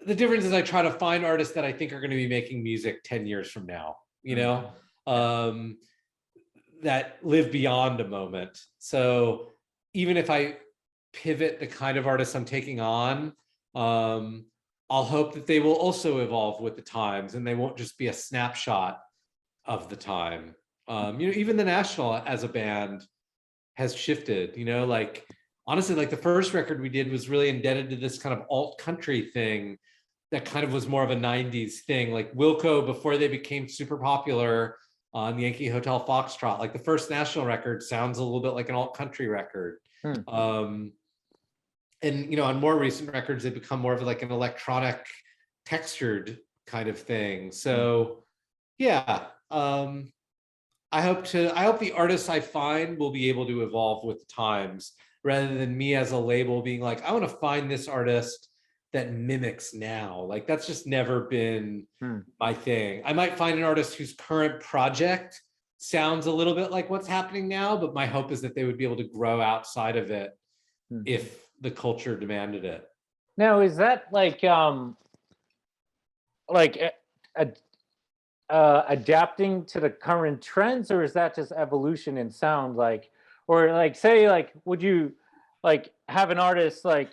Speaker 3: the difference is I try to find artists that I think are going to be making music 10 years from now, you know, that live beyond a moment. So even if I pivot the kind of artists I'm taking on, I'll hope that they will also evolve with the times and they won't just be a snapshot of the time. You know, even the National as a band has shifted, you know, like honestly, like the first record we did was really indebted to this kind of alt country thing that kind of was more of a 90s thing. Like Wilco, before they became super popular on Yankee Hotel Foxtrot, like the first National record sounds a little bit like an alt country record. And you know, on more recent records, they become more of like an electronic textured kind of thing. So yeah, I hope the artists I find will be able to evolve with the times rather than me as a label being like, I want to find this artist that mimics now. Like that's just never been my thing. I might find an artist whose current project sounds a little bit like what's happening now, but my hope is that they would be able to grow outside of it if the culture demanded it.
Speaker 2: Now, is that like adapting to the current trends, or is that just evolution in sound? Like, or like, say, like, would you like have an artist like,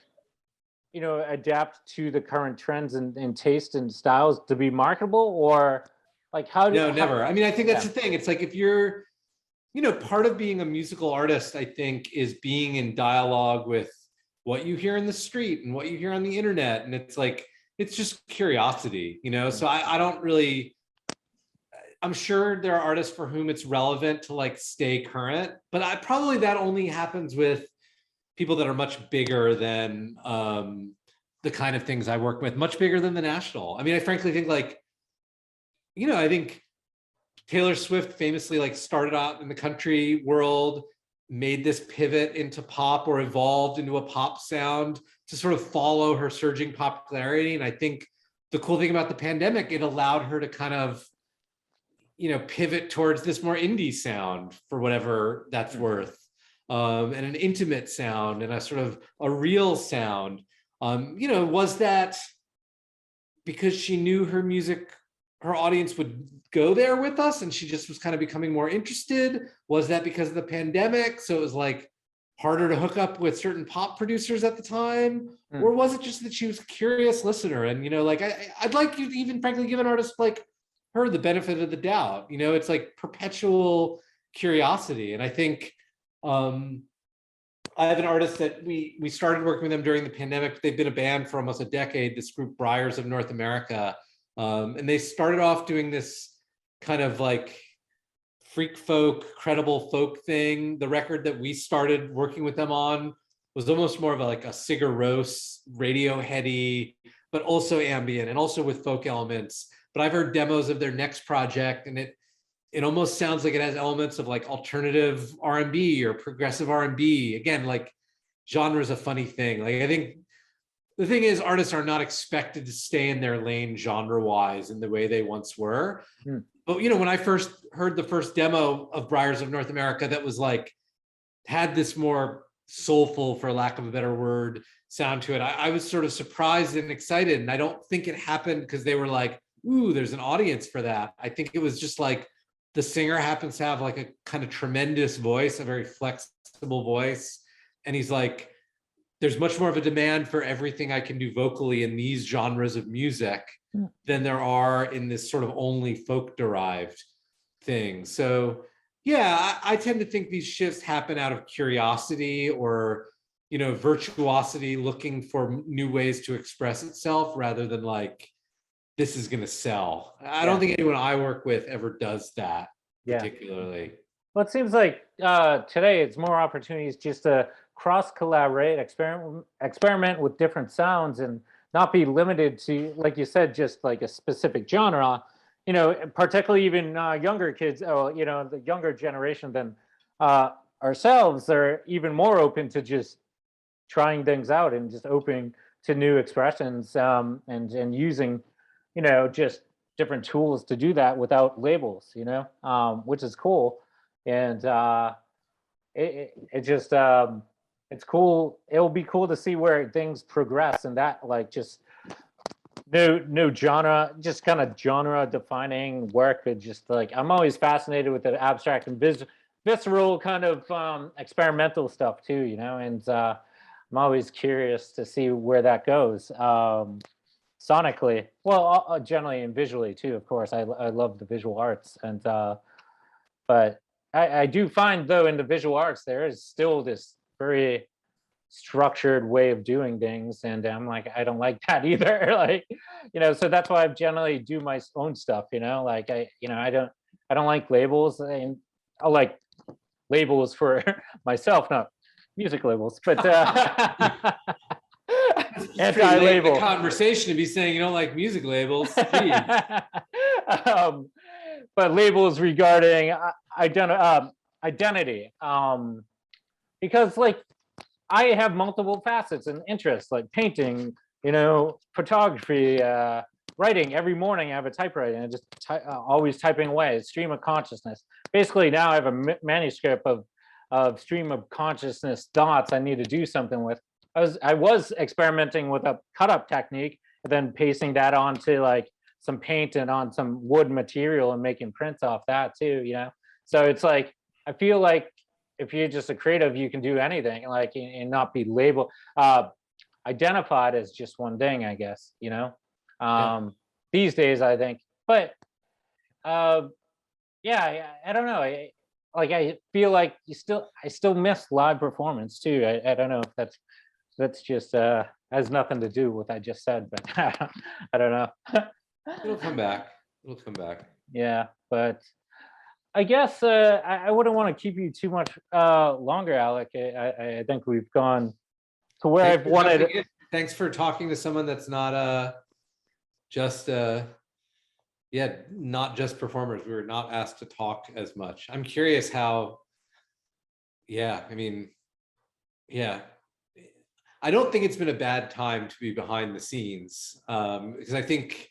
Speaker 2: you know, adapt to the current trends and taste and styles to be marketable, or like how do
Speaker 3: No, never. I mean, I think that's the thing. It's like if you're, you know, part of being a musical artist, I think, is being in dialogue with what you hear in the street and what you hear on the internet. And it's like, it's just curiosity, you know? So I don't really, I'm sure there are artists for whom it's relevant to like stay current, but probably that only happens with people that are much bigger than the kind of things I work with, much bigger than the National. I mean, I frankly think like, you know, I think Taylor Swift famously like started out in the country world, made this pivot into pop or evolved into a pop sound to sort of follow her surging popularity. And I think the cool thing about the pandemic, it allowed her to kind of, you know, pivot towards this more indie sound for whatever that's worth, and an intimate sound and a sort of a real sound. You know, was that because she knew her music, her audience would go there with us and she just was kind of becoming more interested? Was that because of the pandemic? So it was like harder to hook up with certain pop producers at the time? Or was it just that she was a curious listener? And, you know, like I'd like you to even frankly give an artist like her the benefit of the doubt. You know, it's like perpetual curiosity. And I think I have an artist that we started working with them during the pandemic. They've been a band for almost a decade, this group Briars of North America. And they started off doing this kind of like freak folk, credible folk thing. The record that we started working with them on was almost more of like a Sigur Rós, Radioheady, but also ambient and also with folk elements. But I've heard demos of their next project, and it almost sounds like it has elements of like alternative R&B or progressive R&B. Again, like genre is a funny thing. Like I think the thing is, artists are not expected to stay in their lane genre-wise in the way they once were. But you know, when I first heard the first demo of Briars of North America, that was like had this more soulful, for lack of a better word, sound to it, I was sort of surprised and excited. And I don't think it happened because they were like, ooh, there's an audience for that. I think it was just like the singer happens to have like a kind of tremendous voice, a very flexible voice. And he's like, there's much more of a demand for everything I can do vocally in these genres of music than there are in this sort of only folk derived thing. So yeah, I tend to think these shifts happen out of curiosity or, you know, virtuosity, looking for new ways to express itself rather than like, this is going to sell. I don't think anyone I work with ever does that particularly.
Speaker 2: Well, it seems like today it's more opportunities just to cross collaborate, experiment with different sounds, and not be limited to, like you said, just like a specific genre. You know, particularly even younger kids, you know, the younger generation than ourselves, they're even more open to just trying things out and just open to new expressions, and using, you know, just different tools to do that without labels, you know, which is cool. And it just it's cool. It'll be cool to see where things progress, and that like just no genre, just kind of genre defining work. It just like I'm always fascinated with the abstract and visceral kind of experimental stuff too, you know, and I'm always curious to see where that goes. Sonically, well, generally and visually too, of course. I love the visual arts, and but I do find though in the visual arts there is still this very structured way of doing things, and I'm like, I don't like that either. Like, you know, so that's why I generally do my own stuff, you know, like I don't like labels, and I like labels for myself, not music labels, but
Speaker 3: It's pretty late in the
Speaker 2: anti-label.
Speaker 3: conversation to be saying you don't like music labels. Jeez.
Speaker 2: um, but labels regarding identity, because like I have multiple facets and interests, like painting, you know, photography, writing. Every morning I have a typewriter and just always typing away. Stream of consciousness. Basically, now I have a manuscript of stream of consciousness thoughts I need to do something with. I was experimenting with a cut up technique, and then pasting that onto like some paint and on some wood material and making prints off that too, you know. So it's like I feel like if you're just a creative, you can do anything, like, and not be labeled, identified as just one thing, I guess, you know. These days, I think, but yeah, I don't know. I feel like I still miss live performance too. I don't know if that's just has nothing to do with what I just said, but I don't know.
Speaker 3: It'll come back. It'll come back.
Speaker 2: Yeah, but I guess I wouldn't want to keep you too much longer, Alec. I think we've gone to where
Speaker 3: Thanks
Speaker 2: I've
Speaker 3: for
Speaker 2: wanted.
Speaker 3: jumping in. Thanks for talking to someone that's not just yeah, not just performers. We were not asked to talk as much. I'm curious how, yeah, I mean, yeah. I don't think it's been a bad time to be behind the scenes, because I think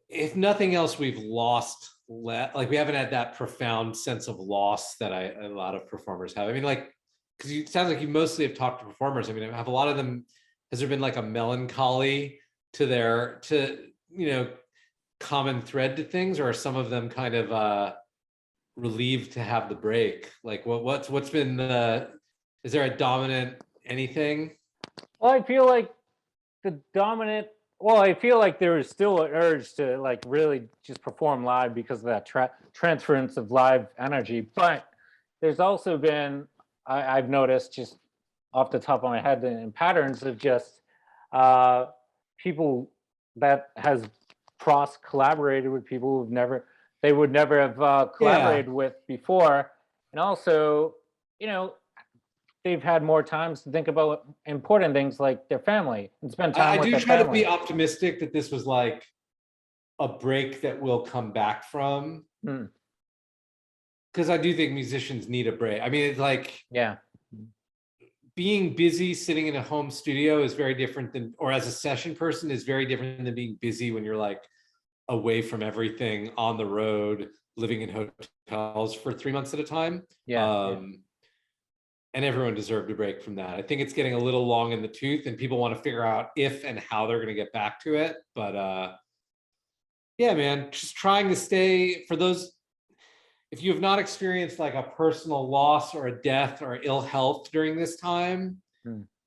Speaker 3: if nothing else, we've lost, like we haven't had that profound sense of loss that a lot of performers have. I mean, like, because it sounds like you mostly have talked to performers. I mean, have a lot of them, has there been like a melancholy to you know, common thread to things, or are some of them kind of relieved to have the break? Like what's been is there a dominant anything?
Speaker 2: Well, I feel like the dominant. Well, I feel like there is still an urge to like really just perform live because of that transference of live energy. But there's also been, I've noticed just off the top of my head, in patterns of just people that has cross collaborated with people they would never have collaborated with before, and also, you know, they've had more times to think about important things like their family and spend time with their family.
Speaker 3: I do try to be optimistic that this was like a break that we'll come back from. Because I do think musicians need a break. I mean, it's like,
Speaker 2: yeah,
Speaker 3: being busy sitting in a home studio is very different than, or as a session person is very different than being busy when you're like away from everything, on the road, living in hotels for 3 months at a time.
Speaker 2: Yeah.
Speaker 3: And everyone deserved a break from that. I think it's getting a little long in the tooth, and people want to figure out if and how they're going to get back to it. But yeah, man, just trying to stay, for those, if you have not experienced like a personal loss or a death or ill health during this time,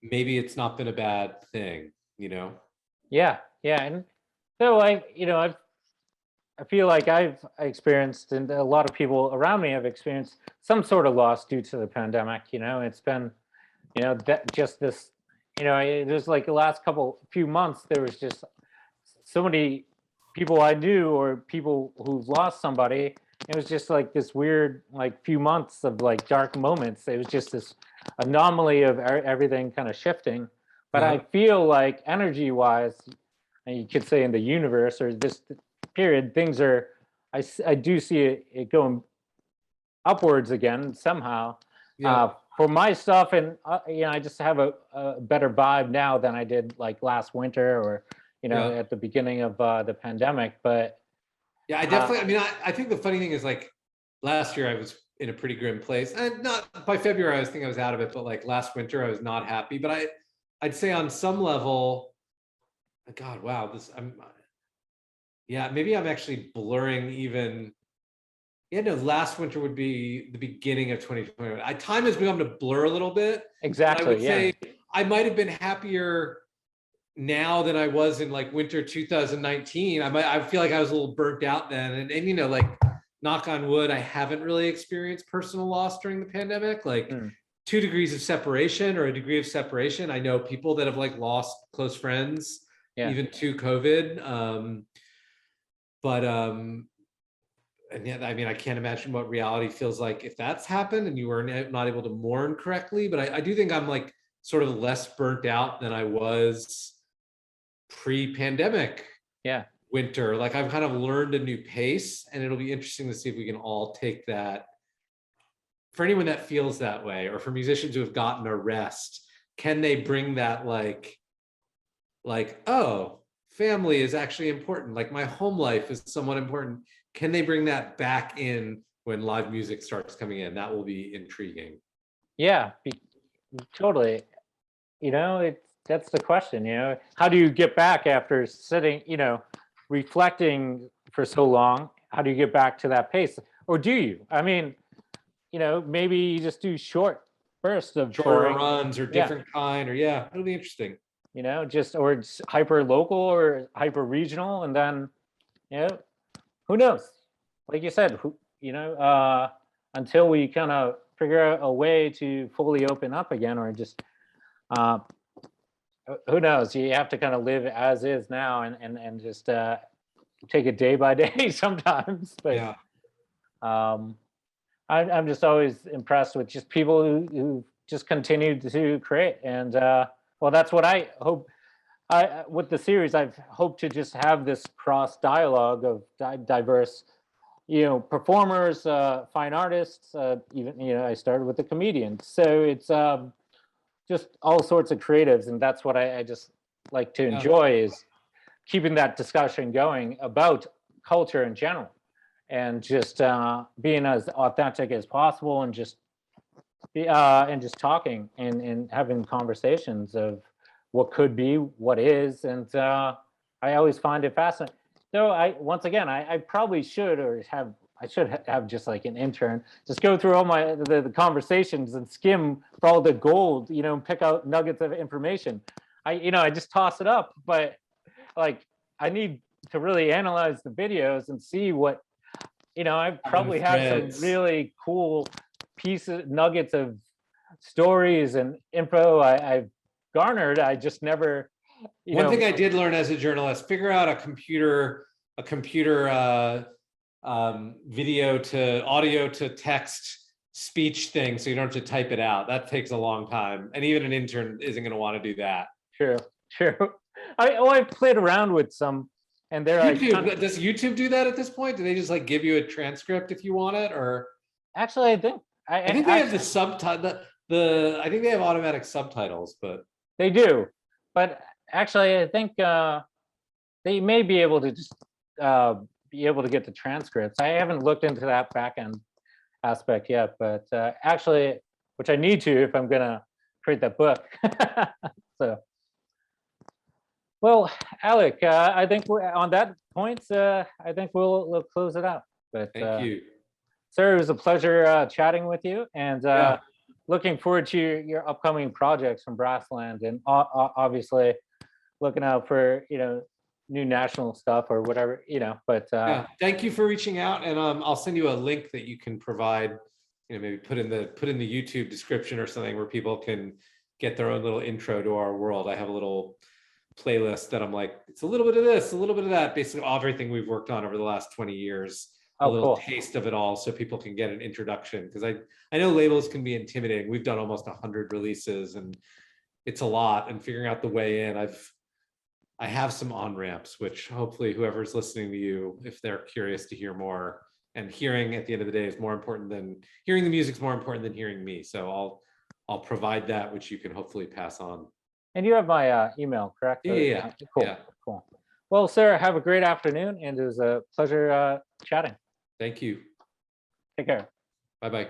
Speaker 3: maybe it's not been a bad thing, you know?
Speaker 2: Yeah. And so I feel like I've experienced, and a lot of people around me have experienced some sort of loss due to the pandemic. You know, it's been, you know, that just this, you know, there's like the last few months, there was just so many people I knew or people who've lost somebody. It was just like this weird, like few months of like dark moments. It was just this anomaly of everything kind of shifting. But I feel like energy wise, and you could say in the universe or this period, things are, I do see it going upwards again somehow for my stuff. And you know, I just have a better vibe now than I did like last winter or, you know, at the beginning of the pandemic. But
Speaker 3: yeah, I definitely, I mean, I think the funny thing is, like, last year I was in a pretty grim place, and not by February I was out of it, but like last winter I was not happy. But I'd say on some level, God, wow, yeah, maybe I'm actually blurring even. Yeah, no, last winter would be the beginning of 2021. Time has begun to blur a little bit. And I would
Speaker 2: Exactly. Yeah.
Speaker 3: say I might have been happier now than I was in like winter 2019. I feel like I was a little burnt out then. And you know, like knock on wood, I haven't really experienced personal loss during the pandemic. Like 2 degrees of separation or a degree of separation. I know people that have like lost close friends,
Speaker 2: Yeah.
Speaker 3: even to COVID. And yeah, I mean, I can't imagine what reality feels like if that's happened and you were not able to mourn correctly. But I do think I'm like sort of less burnt out than I was pre-pandemic
Speaker 2: Yeah.
Speaker 3: winter. Like I've kind of learned a new pace, and it'll be interesting to see if we can all take that. For anyone that feels that way, or for musicians who have gotten a rest, can they bring that like, oh, family is actually important. Like my home life is somewhat important. Can they bring that back in when live music starts coming in? That will be intriguing.
Speaker 2: Yeah. Totally. You know, that's the question, you know, how do you get back after sitting, you know, reflecting for so long? How do you get back to that pace? Or do you? I mean, you know, maybe you just do short bursts of
Speaker 3: Shorter
Speaker 2: touring,
Speaker 3: runs or different kind, or yeah, it'll be interesting.
Speaker 2: you know, just, or it's hyper local or hyper regional. And then, you know, who knows? Like you said, you know, until we kind of figure out a way to fully open up again, or just, who knows? You have to kind of live as is now, and just take it day by day sometimes. But
Speaker 3: Yeah.
Speaker 2: I'm just always impressed with just people who just continue to create. And well, that's what I hope. With the series, I've hoped to just have this cross dialogue of diverse, you know, performers, fine artists. Even, you know, I started with a comedian, so it's just all sorts of creatives, and that's what I just like to enjoy, is keeping that discussion going about culture in general, and just being as authentic as possible, and just talking and having conversations of what could be, what is. And I always find it fascinating. Though once again, I probably should, or I should have just like an intern, just go through all the conversations and skim for all the gold, you know, and pick out nuggets of information. I just toss it up, but like I need to really analyze the videos and see what, you know, I probably have some really cool nuggets of stories and info I've garnered. I just never,
Speaker 3: One thing I did learn as a journalist: figure out a computer video to audio to text speech thing, so you don't have to type it out. That takes a long time, and even an intern isn't going to want to do that.
Speaker 2: True. I've played around with some, and they're
Speaker 3: YouTube,
Speaker 2: like,
Speaker 3: does YouTube do that at this point? Do they just like give you a transcript if you want it? Or
Speaker 2: actually, I think
Speaker 3: they have the subtitle. I think they have automatic subtitles, but
Speaker 2: they do. But actually, I think they may be able to just get the transcripts. I haven't looked into that back end aspect yet, but actually, which I need to if I'm gonna create that book. So, well, Alec, I think on that point, I think we'll close it out. But
Speaker 3: thank you,
Speaker 2: sir. It was a pleasure chatting with you, and looking forward to your upcoming projects from Brassland, and obviously looking out for, you know, new national stuff or whatever, you know. But
Speaker 3: thank you for reaching out, and I'll send you a link that you can provide, you know, maybe put in the YouTube description or something, where people can get their own little intro to our world. I have a little playlist that I'm like, it's a little bit of this, a little bit of that, basically everything we've worked on over the last 20 years. A little taste of it all, so people can get an introduction, because I know labels can be intimidating. We've done almost 100 releases, and it's a lot, and figuring out the way in. I have some on-ramps, which hopefully whoever's listening to you, if they're curious to hear more, and hearing at the end of the day is more important than hearing the music's more important than hearing me. So I'll provide that, which you can hopefully pass on.
Speaker 2: And you have my email, correct?
Speaker 3: Yeah.
Speaker 2: Cool. Well, Sarah, have a great afternoon, and it was a pleasure chatting.
Speaker 3: Thank you.
Speaker 2: Take care.
Speaker 3: Bye-bye.